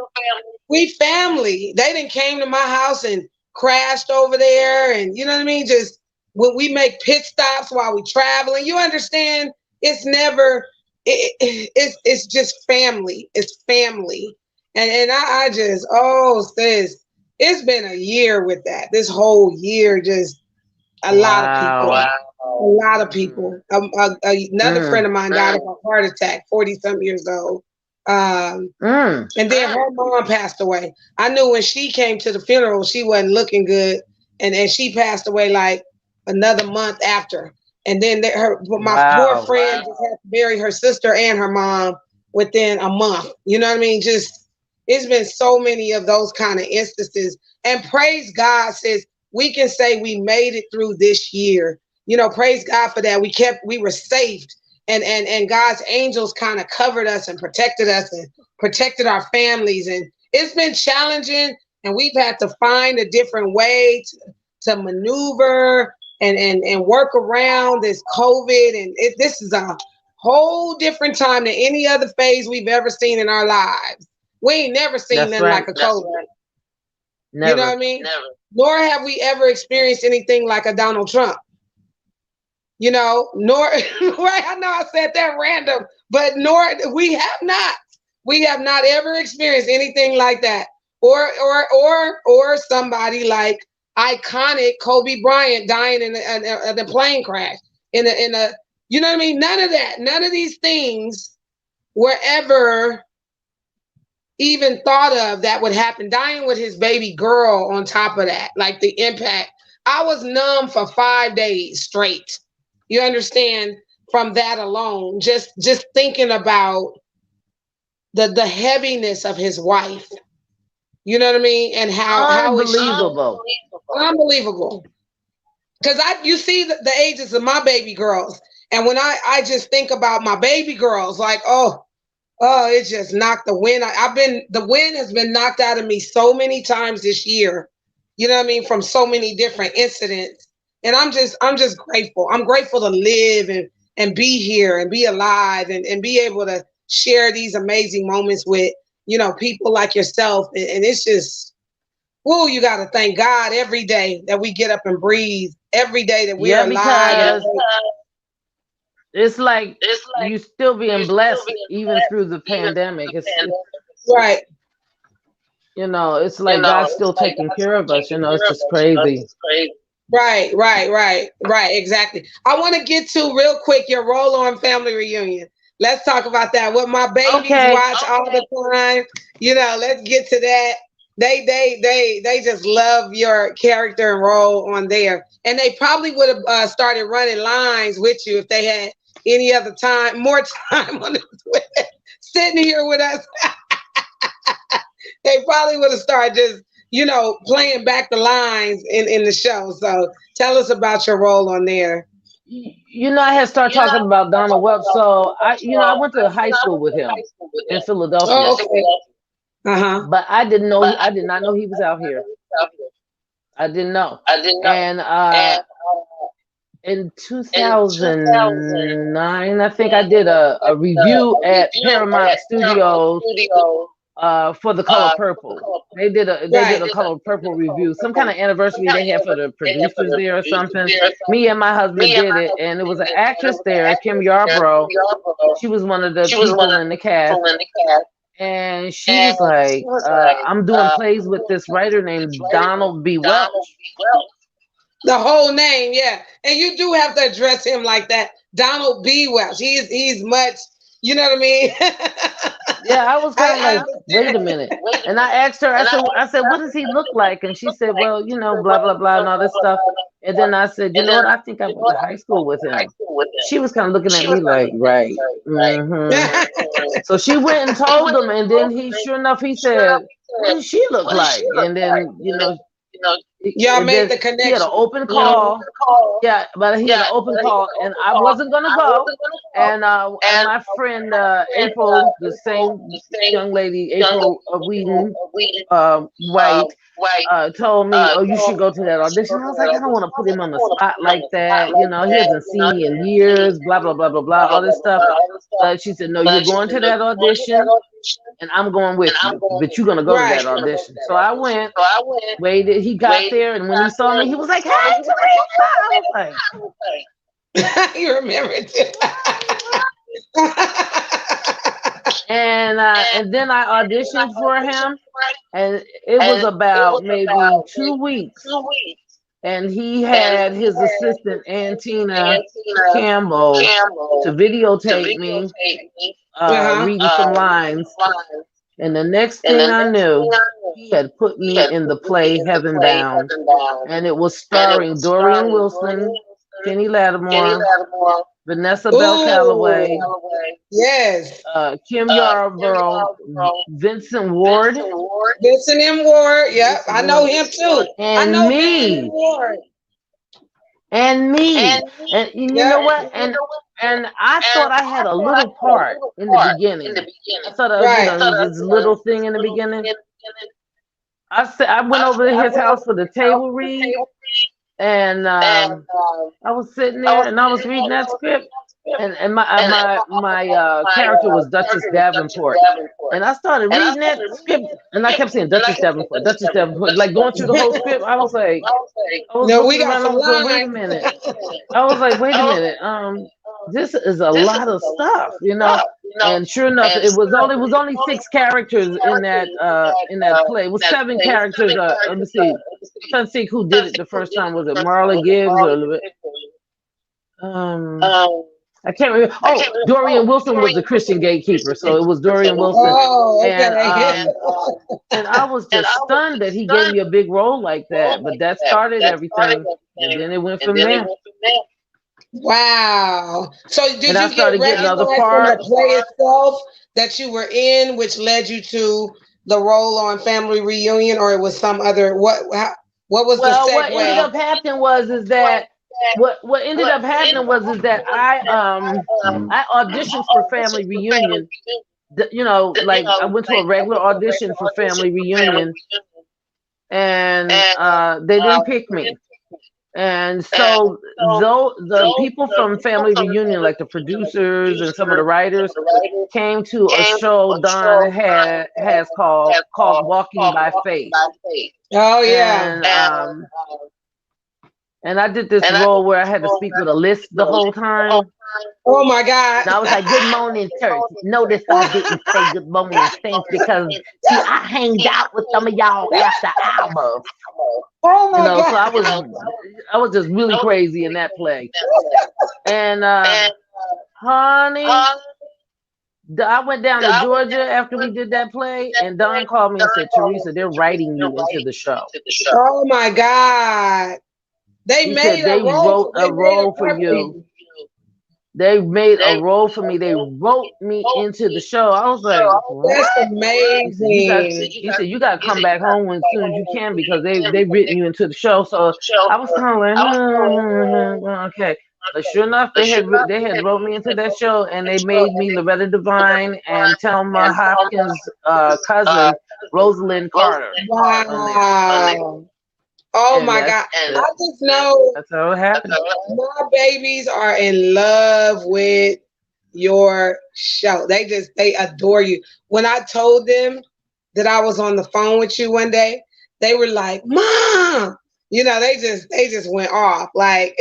We family. They didn't came to my house and crashed over there, and you know what I mean. Just when we make pit stops while we traveling, you understand. It's never. It's just family. It's family, and I just, oh sis, it's been a year with that. This whole year, just a lot of people. Wow. Wow. A lot of Mm, people. Another friend mm, of mine died of a heart attack, 40 something years old. Um, mm. and then her mom passed away. I knew when she came to the funeral, she wasn't looking good, and she passed away like another month after. And then my poor Wow. friend just had to bury her sister and her mom within a month. You know what I mean? Just it's been so many of those kind of instances. And praise God, says we can say we made it through this year. Praise God for that. We were saved, and God's angels kind of covered us and protected us and protected our families. And it's been challenging, and we've had to find a different way to maneuver and work around this COVID. And this is a whole different time than any other phase we've ever seen in our lives. We ain't never seen That's nothing right. like a COVID. You know what Never. I mean? Never. Nor have we ever experienced anything like a Donald Trump. nor right. I know I said that random, but nor we have not ever experienced anything like that. Or somebody like iconic Kobe Bryant dying in a plane crash in a you know what I mean? None of that. None of these things were ever even thought of that would happen. Dying with his baby girl on top of that, like the impact. I was numb for 5 days straight. You understand? From that alone, just thinking about the heaviness of his wife. You know what I mean? And how is she Unbelievable. unbelievable? Because you see the ages of my baby girls, and when I just think about my baby girls, like it just knocked the wind. The wind has been knocked out of me so many times this year. You know what I mean? From so many different incidents. And I'm just grateful. I'm grateful to live and be here and be alive and be able to share these amazing moments with, people like yourself. And it's just, whoa, you got to thank God every day that we get up and breathe, every day that we Yeah, are alive. because it's like you still being blessed even through the pandemic. It's Right. it's like God's still taking care of us. It's just crazy. Right. Exactly. I want to get to real quick your roll on family reunion. Let's talk about that. What my babies Okay. watch all the time. Let's get to that. They just love your character and role on there, and they probably would have started running lines with you if they had any other time, more time on sitting here with us. They probably would have started just playing back the lines in the show. So tell us about your role on there. I had started talking about Donald Welch. So I went to high school with him in Philadelphia, Oh, okay. Uh-huh. but I did not know he was out here. I didn't know. And in 2009, I think I did a review at Paramount Studios for The Color Purple. They did a Right. Color Purple review, some kind of anniversary they had for the producers there or something. Me and my husband did it, and it was an actress there, Kim Yarbrough. She was one of the people in the cast, and she was like, "I'm doing plays with this writer named Donald B. Welch." The whole name, yeah. And you do have to address him like that. Donald B. Welch. He's much, you know what I mean? Yeah, I was kind of I like, wait a minute. And I asked her, I said, what does he look like? And she said, well, blah, blah, blah, and all this stuff. And then I said, you know what? I think I went to high school with him. She was kind of looking at me like, right. So she went and told him. And then sure enough, he said, what does she look like? And then, Y'all and made then the he had an connection. open call. Yeah, but he had an open call, and I wasn't gonna go. And my friend April, the same young lady, April Whedon, White, told me, "Oh, you should go to that audition." I was like, I don't want to put him on the spot like that. He hasn't seen me in years. Blah blah blah blah blah. All this stuff. But she said, "No, you're going to that audition, and I'm going with you. But you're gonna go to that Right. audition." So I went. Waited. He got there, and when he saw me, he was like, "Hey, Theresa!" I was like, You remember it too. and then I auditioned for him, and it was about maybe 2 weeks, and he had his assistant Antina Campbell to videotape me Uh-huh. reading some lines. And the next thing I knew, he had put me in the play Heaven Bound, and it was starring Dorian Wilson, Kenny Lattimore, Vanessa Bell Ooh. Calloway, Yes. Kim Yarborough, Vincent Ward, Vincent M. Ward. Yep. I know him too. I and know Vincent M. me, Ward. and me. And you know Yep. what? And I thought I had a little part in the beginning. I thought Right. it was this little thing in the beginning. I went over to his house for the table read, and I was sitting there and I was reading that script, and my character was Duchess Davenport, and I started reading that script, and I kept saying Duchess Davenport, Duchess Davenport, like going through the whole script. I was No, we looking got around. I some was going, wait a lines. minute. I was like, wait a minute. This is a lot of stuff, you know. And sure enough, it was only 6 characters in that play. It was 7 characters. Let me see. I'm trying to think who did it the first time. Was it Marla Gibbs or um? I can't remember. Oh, Dorian Wilson was the Christian gatekeeper, so it was Dorian Wilson, Oh, and okay. I was just stunned that he gave me a big role like that. But that started everything, and then it went from there. Wow. So And did I you get started getting other recognized from the parts. play itself that you were in, which led you to the role on Family Reunion, or it was some other what was the Well, what ended segue? up happening was is that what ended up happening was is that I auditioned for Family Reunion. You know, like I went to a regular audition for Family Reunion, and they didn't pick me. And so though the people from Family Reunion, like the producers and some of the writers, came to a show Don has called Walking by Faith. Oh yeah. And I did this role where I had to speak with a list the whole time. Oh my God. And I was like, good morning, church. Notice I didn't say good morning, saints, because see, I hanged out with some of y'all after hours. Oh You my know, so God. I was just really crazy in that play. And honey, I went down to Georgia after we did that play, and Don called me and said, Theresa, they're writing you into the show. Oh my God. They He said made a they role. wrote They a made a role for part for you. you. They made a role for me. They wrote me into the show. I was like, what? That's He said, you got amazing. he said, you gotta come back home as soon as you can because they written you into the show. So I was kind of like, okay. But sure enough, they had wrote me into that show, and they made me Loretta Devine and Thelma Hopkins' cousin, Rosalind Carter, on there. Wow. Oh And my God. I just know that's how it happened. my babies are in love with your show. They adore you. When I told them that I was on the phone with you one day, they were like, "Mom," they just went off like,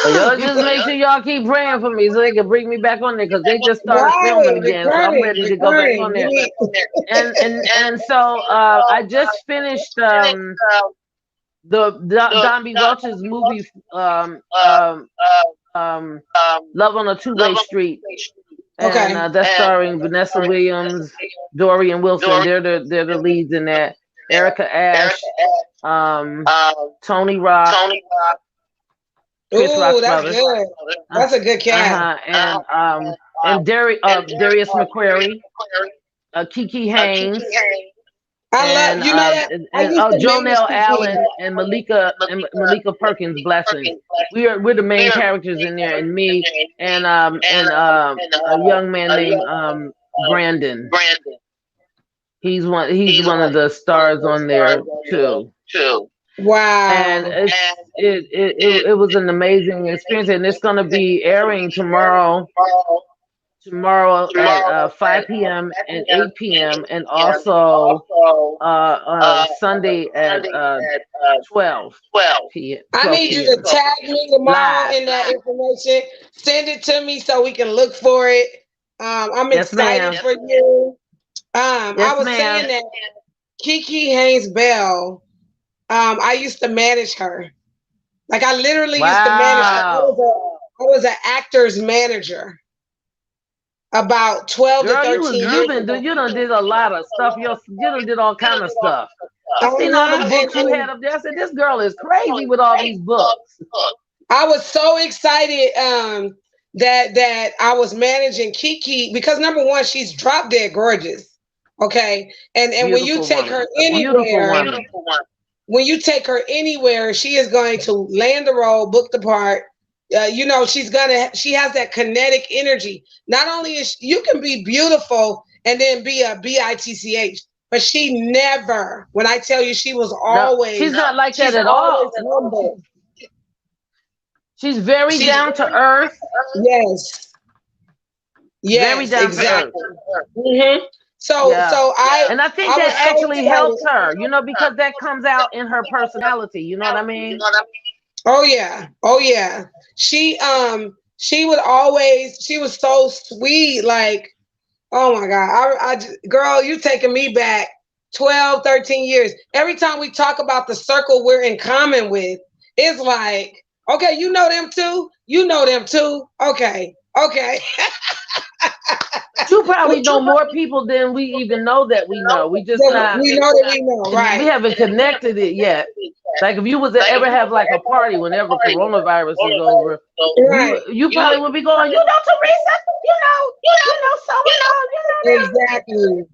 Well, y'all "Mom." just make sure y'all keep praying for me so they can bring me back on there because they just started filming Right, again. So I'm ready to go back on recurring. there. And so I just finished Don B. Welch's movie um, Love on a Two-Way Street, and Okay. that's starring Vanessa Williams, Dorian Wilson. They're the leads in that. Erica Ash, um, Tony Rock, Chris Ooh, Rock's that's brother. good. That's a good cast. And Darius McQuarrie, Kiki Haynes, I love. and You know that I used to manage Jonelle Kiki. Allen and Malika Perkins Blessings. We're the main characters in there, and me and a young man named Brandon. He's one of the stars on there too. And Wow. it was an amazing experience, and it's going to be airing tomorrow at 5 p.m. and 8 p.m. and also on Sunday at 12 p.m. I 12 need you to p.m. tag me tomorrow live. in that information. Send it to me so we can look for it. I'm Yes, excited ma'am. for you. I Yes, was ma'am. saying that Kiki Haynes Bell, I used to manage her. Like I literally used to manage her. Wow. I was an actor's manager about 12 to Girl, 13 years ago. you done did a lot of stuff. You done did all kind of stuff. I seen all them Uh-huh. books you had up there. I said, this girl is crazy with all these books. I was so excited that I was managing Kiki because number one, she's drop dead gorgeous. Okay. And when you Beautiful take woman. her A beautiful anywhere, woman. when you take her anywhere, she is going to land the role, book the part. She has that kinetic energy. Not only you can be beautiful and then be a bitch, but she never. When I tell you, she was No, always. she's not like that She's at always all. humble. She's very She's down to earth. yes, Very yes, down to earth. exactly. hmm So Yeah. so And I think I was that so actually helps excited. her, because that comes out in her personality. You know what I mean? Oh yeah. Oh yeah. She would always she was so sweet like oh my god. Girl, you taking me back 12, 13 years. Every time we talk about the circle we're in common with, it's like, okay, you know them too? You know them too? Okay. Okay. But you Well, probably know more people than we even know that we know. We just not, we know that we know, we right? haven't connected it yet. Like if you was to ever have like a party whenever coronavirus is over, Right. you probably would be going, Teresa, so and so, Exactly.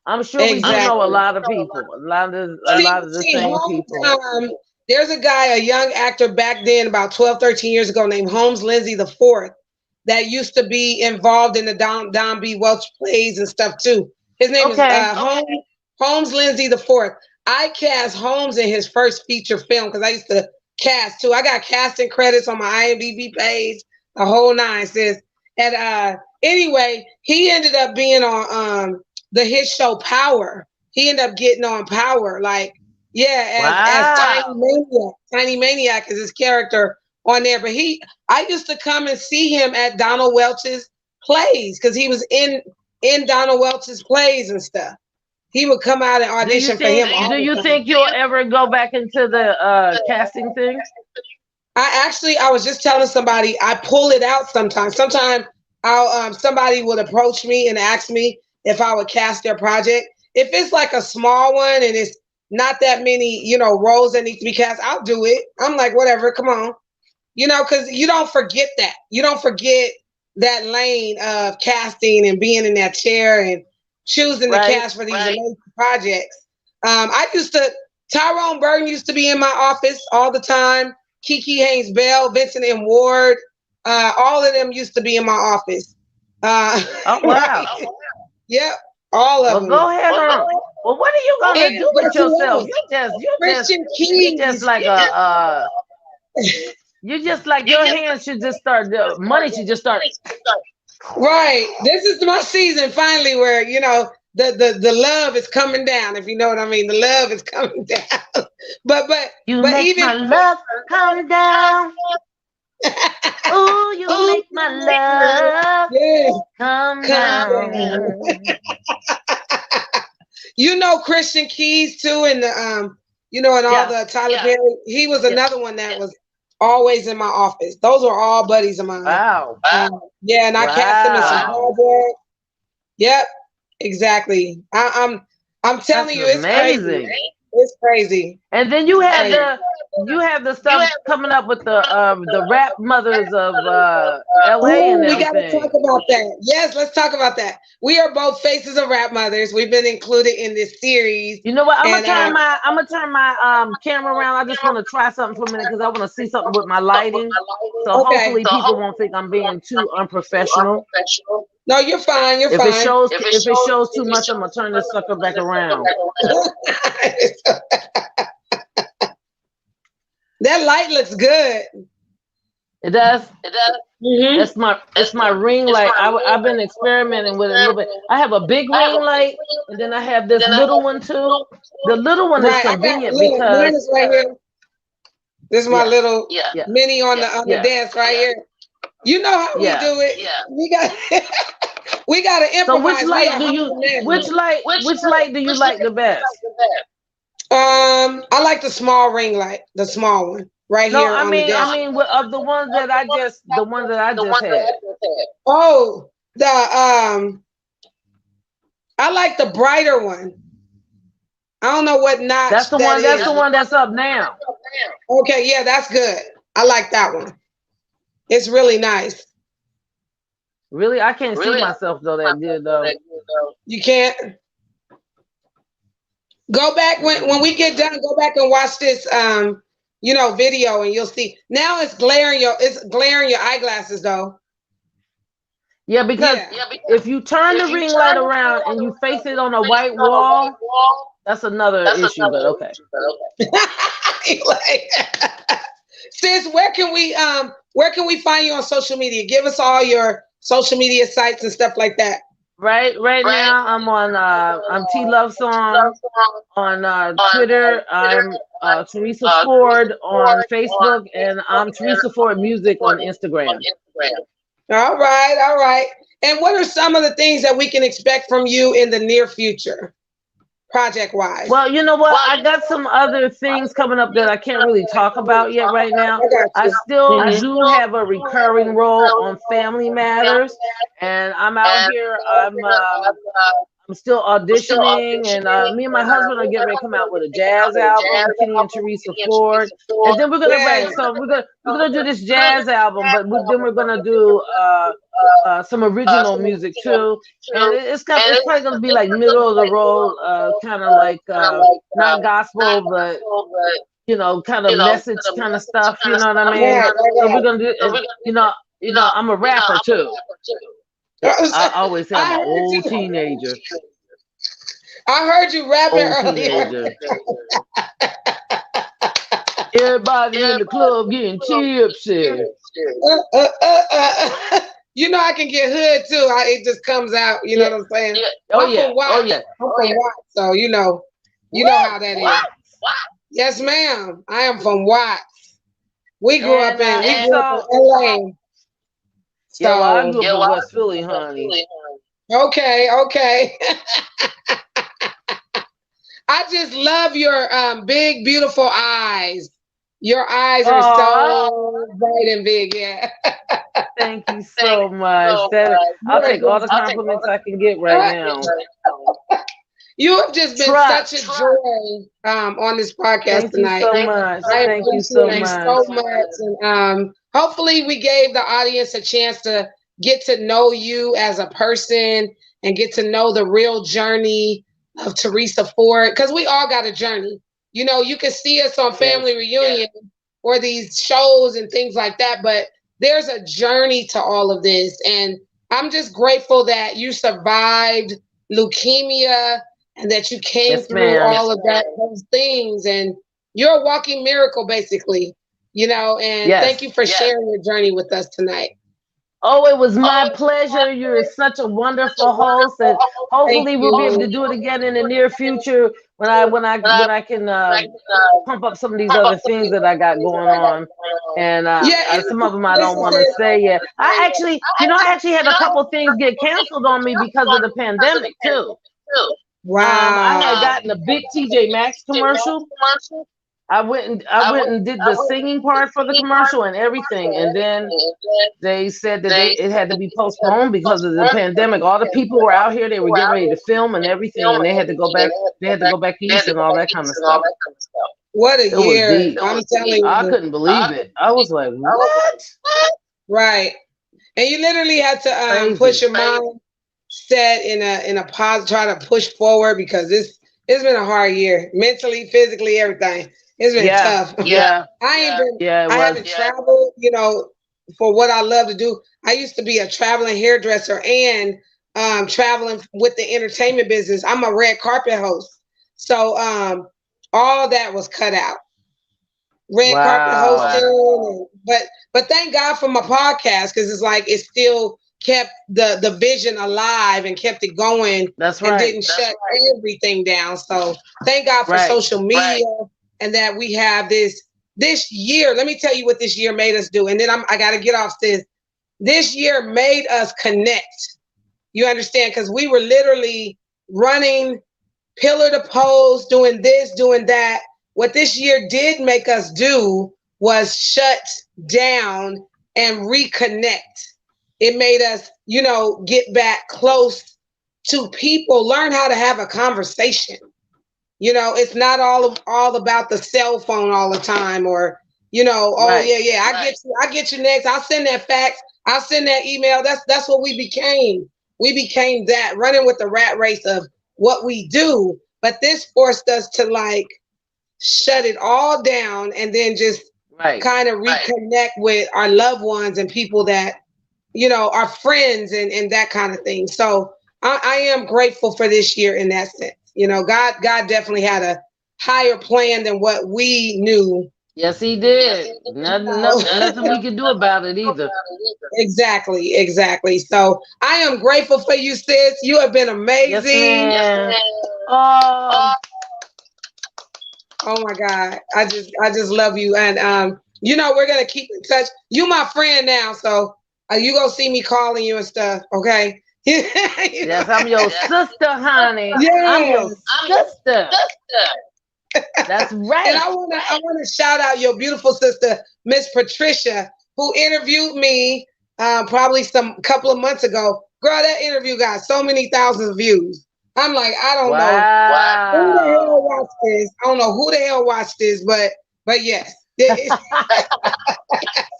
I'm sure we do know a Exactly. lot of people, a See, lot of the see, same Holmes, people. there's a guy, a young actor back then, about 12, 13 years ago, named Holmes Lindsay the Fourth, that used to be involved in the Don B. Welch plays and stuff too. His name is Okay. Holmes Lindsay the Fourth. I cast Holmes in his first feature film because I used to cast too. I got casting credits on my IMDb page, the whole nine, sis. And anyway, he ended up being on the hit show Power. He ended up getting on Power, like yeah, as Wow. Tiny Maniac is his character on there. But I used to come and see him at Donald Welch's plays because he was in Donald Welch's plays and stuff. He would come out and Do you audition for him think all do the you time. think you'll ever go back into the casting thing? I was just telling somebody I pull it out sometimes. Sometimes I'll somebody would approach me and ask me if I would cast their project. If it's like a small one and it's not that many, roles that need to be cast, I'll do it. I'm like, whatever, come on. Because you don't forget that. You don't forget that lane of casting and being in that chair and choosing to Right. cast for these amazing projects. I used to, Tyrone Burton used to be in my office all the time. Kiki Haynes Bell, Vincent M. Ward, all of them used to be in my office. Oh Right? wow. Yep, all of Well, them. go ahead on. Well, what are you gonna And do with guess who yourself? else? Just Christian you just Keys. like you just like your hands should just start. The money should just start. Right. This is my season finally where, the love is coming down, if you know what I mean. The love is coming down. but but You but make even my love come down. Oh, you make my love yeah, come come down. down. Christian Keys too, and the and all Yeah. the Tyler Perry. He was another one that was always in my office. Those are all buddies of mine. Wow. Yeah, and I cast him in some Wow. projects. Yep, exactly. I'm That's telling you, it's crazy. amazing. It's crazy. And then you have the stuff coming up with the rap mothers of LA and Ooh, we got to everything. talk about that. Yes, let's talk about that. We are both faces of rap mothers. We've been included in this series, You know what? and I'm gonna turn my camera around. I just want to try something for a minute because I want to see something with my lighting. So okay. hopefully people won't think I'm being too unprofessional. No, you're fine. You're If it fine. shows if it shows too much, I'm gonna turn this sucker back around. That light looks good. It does. Mm-hmm. It's my ring light. I've been experimenting with it a little bit. I have a big ring light, and then I have this little one too. The little one is Right. I got convenient look. Mine because is right here. This is my little yeah, mini on the desk right here. You know how we yeah. do it. We got we got to So improvise. which light do you like the best? I like the small ring light, the small one right No, here on the desk. I mean of the ones that I just had. Oh, I like the brighter one. I don't know what notch That's the that one. That's is. the one that's up now. Okay, yeah, that's good. I like that one. It's really nice. Really, I can't see myself though that good though. You can't go back when we get done. Go back and watch this video, and you'll see. Now it's glaring your eyeglasses though. Yeah, because if you turn the ring light around and you face it on a white wall, that's another issue. But okay. Sis, where can we find you on social media? Give us all your social media sites and stuff like that. Right now I'm T Love Song on Twitter. I'm Theresa Ford on Facebook, and I'm Theresa Ford Music on Instagram. All right, all right. And what are some of the things that we can expect from you in the near future, project wise? Well, you know what? I got some other things coming up that I can't really talk about yet right now. I got I you. still Mhm. do have a recurring role on Family Matters, and I'm out here. I'm still auditioning, and me and my husband are getting ready to come out with a jazz album, Kenny and Theresa Ford, and then we're gonna write Yes. some. We're gonna do this jazz album, but then we're gonna do some original music too, and it's probably gonna be like middle of the road, kind of like not gospel, but kind of message kind of stuff. You know what I mean? Right, So we're right, gonna do, and I'm a rapper too. right. I always say I'm I an heard old you. teenager. I heard you rapping Old earlier. teenager. Everybody in the club getting tipsy. You know I can get hood too. It just comes out. You know Yeah. what I'm saying? Oh I'm yeah. from Oh Watts. yeah. I'm from Watts, so you know What? how that is. What? Yes, ma'am. I am from Watts. And We grew up in so LA. yeah, well, I grew So up in West Philly, honey. okay, okay. I just love your big, beautiful eyes. Your eyes are Oh, so bright and big. Yeah. thank you so much. That I'll You're take all just, the compliments I can get right now. you have just been such a Trust. joy on this podcast Thank you tonight. so much. I Thank you so appreciate you much. so much. And hopefully, we gave the audience a chance to get to know you as a person and get to know the real journey of Theresa Ford. Because we all got a journey. You know, you can see us on Family Yes. Reunion or these shows and things like that, but there's a journey to all of this. And I'm just grateful that you survived leukemia and that you came Yes, through ma'am. all of those things. And you're a walking miracle, basically, and thank Yes. you for sharing your journey with us tonight. Oh, it was my pleasure. You're such a wonderful host, and Thank hopefully we'll be able to you. do it again in the near future when I can pump up some of these other things that I got going on. And Yeah, some of them I don't listen, want to sis. say yet. I actually had a couple things get canceled on me because of the pandemic too. I had Wow. gotten a big TJ Maxx commercial. I went and did the singing part for the commercial and everything, and then they said that it had to be postponed because of the pandemic. All the people were out here; they were getting ready to film and everything, and they had to go back. They had to go back east and all that kind of stuff. What a It was year. deep. I'm telling I you. couldn't believe it. I was like, "What? Right. And you literally had to push Crazy." your mind set in a positive, try to push forward because it's been a hard year, mentally, physically, everything. It's been Yeah, tough. yeah, yeah. It I was. haven't traveled, for what I love to do. I used to be a traveling hairdresser and traveling with the entertainment business. I'm a red carpet host. So all that was cut out. Red carpet hosting, Wow. but thank God for my podcast because it's like it still kept the vision alive and kept it going That's and right. didn't shut everything down. So thank God for Right. social media and that we have this year. Let me tell you what this year made us do, and then I got to get off this. This year made us connect. You understand? Because we were literally running pillar to post, doing this, doing that. What this year did make us do was shut down and reconnect. It made us, get back close to people, learn how to have a conversation. It's not all about the cell phone all the time or, oh Right. yeah, yeah, I get you next. I'll send that fax. I'll send that email. That's what we became. We became that running with the rat race of what we do. But this forced us to like shut it all down and then just Right. kind of reconnect with our loved ones and people that, are friends and that kind of thing. So I am grateful for this year in that sense. God definitely had a higher plan than what we knew Yes, he did. Nothing, So, nothing we can do about it either. exactly, exactly. So I am grateful for you, sis. You have been Yes, amazing. ma'am. Oh, Oh my God. I just love you. And we're gonna keep in touch. You my friend now, so you gonna see me calling you and stuff, okay? You know? yes, I'm your sister, honey. I'm your Yes. sister. That's And right. I wanna shout out your beautiful sister, Miss Patricia, who interviewed me probably some couple of months ago. Girl, that interview got so many thousands of views. I'm like, I don't know who the hell Wow. watched this. I don't know who the hell watched this, but yes.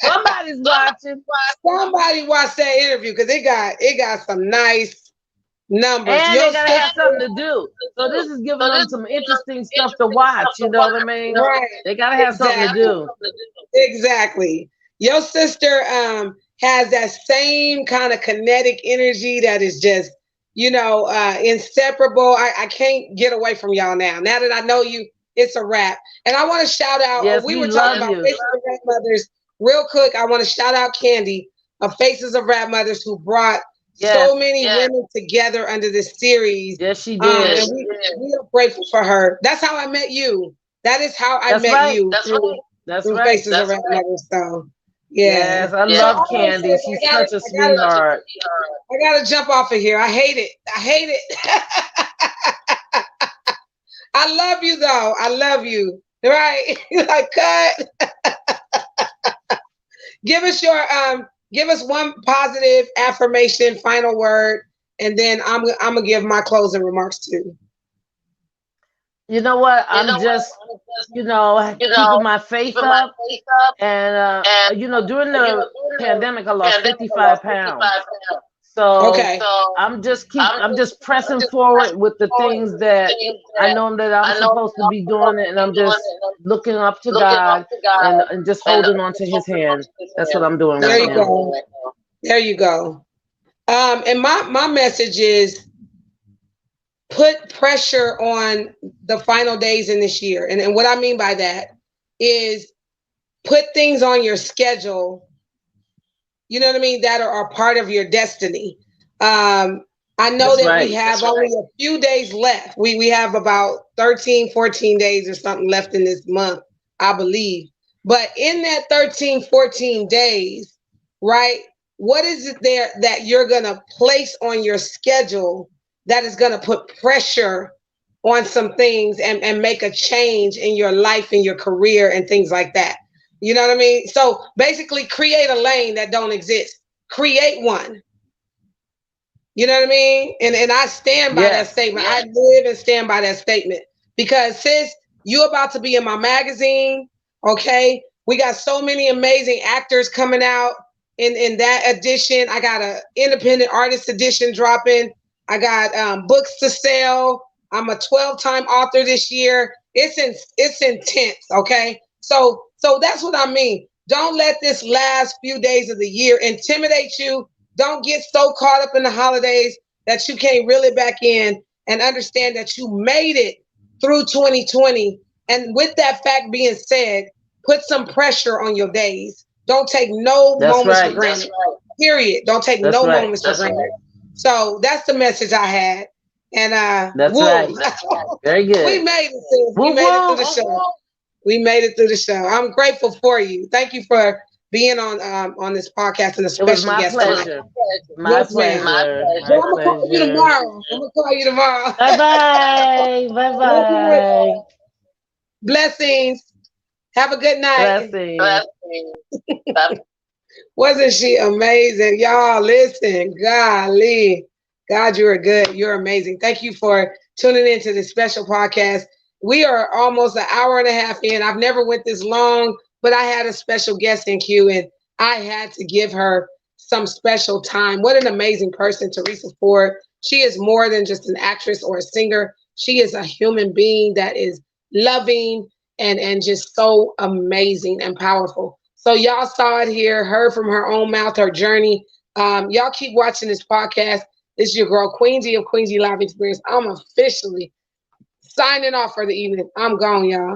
Somebody's watching. Somebody watched that interview because it got some nice numbers. And they Your gotta have something sister, to do. So this is giving them some interesting stuff to watch. You know what I mean? right? They gotta have something to Exactly, do. exactly. Your sister has that same kind of kinetic energy that is just inseparable. I can't get away from y'all now. Now that I know you, it's a wrap. And I want to shout out. Yes, We we were talking love about you. Faces of Rap Mothers. Real quick, I want to shout out Candy of Faces of Rap Mothers who brought so Yes. many women together under this series. Yes, she And did. we are grateful for her. That's how I met you. That is how I That's met right. you That's through right. Faces of Rap Mothers. So yeah. Yes, I So love all right, Candy. sis, She's such a sweetheart. I gotta jump off of here. I hate it. I hate it. I love you though. I love you. Right? Like cut. Give us give us one positive affirmation, final word, and then I'm gonna give my closing remarks too. You know what? I'm just, keeping my faith up. And, during the pandemic, I lost 55 pounds. So Okay. I'm just pressing forward with the things that I know that I'm supposed to be doing, and I'm just looking up to God and just holding on to His hand. That's what I'm doing There right you now. go. There you go. And my message is put pressure on the final days in this year. And what I mean by that is put things on your schedule, you know what I mean, that are part of your destiny. I know That's that we right. have only a few days left. We have about 13, 14 days or something left in this month, I believe. But in that 13, 14 days, right, what is it there that you're going to place on your schedule that is going to put pressure on some things and make a change in your life and your career and things like that? You know what I mean? So basically create a lane that don't exist. Create one. You know what I mean? And I stand by that Yes. statement. I live and stand by that statement. Because sis, you about to be in my magazine. Okay. We got so many amazing actors coming out in that edition. I got a independent artist edition dropping. I got books to sell. I'm a 12-time author this year. It's intense, okay? So that's what I mean. Don't let this last few days of the year intimidate you. Don't get so caught up in the holidays that you can't reel it back in and understand that you made it through 2020. And with that fact being said, put some pressure on your days. Don't take no That's moments for right. granted. Period. Don't take That's no right. moments for granted. So that's the message I had. And That's woo, right. Very we good. made it, sis. We Woo made it through woo. the show. We made it through the show. I'm grateful for you. Thank you for being on this podcast and a It was special my guest tonight. pleasure. My Yes, ma'am. pleasure. So My I'm gonna call you pleasure. tomorrow. I'm gonna call you tomorrow. Bye bye. Bye Okay. bye. Blessings. Have a good night. Blessings. Wasn't she amazing? Y'all, listen, golly. God, you are good. You're amazing. Thank you for tuning into this special podcast. We are almost an hour and a half in. I've never went this long, but I had a special guest in queue and I had to give her some special time. What an amazing person, Theresa Ford. She is more than just an actress or a singer. She is a human being that is loving and just so amazing and powerful. So y'all saw it here, heard from her own mouth, her journey. Y'all keep watching this podcast. This is your girl, Queen G of Queen G Live Experience. I'm officially signing off for the evening. I'm gone, y'all.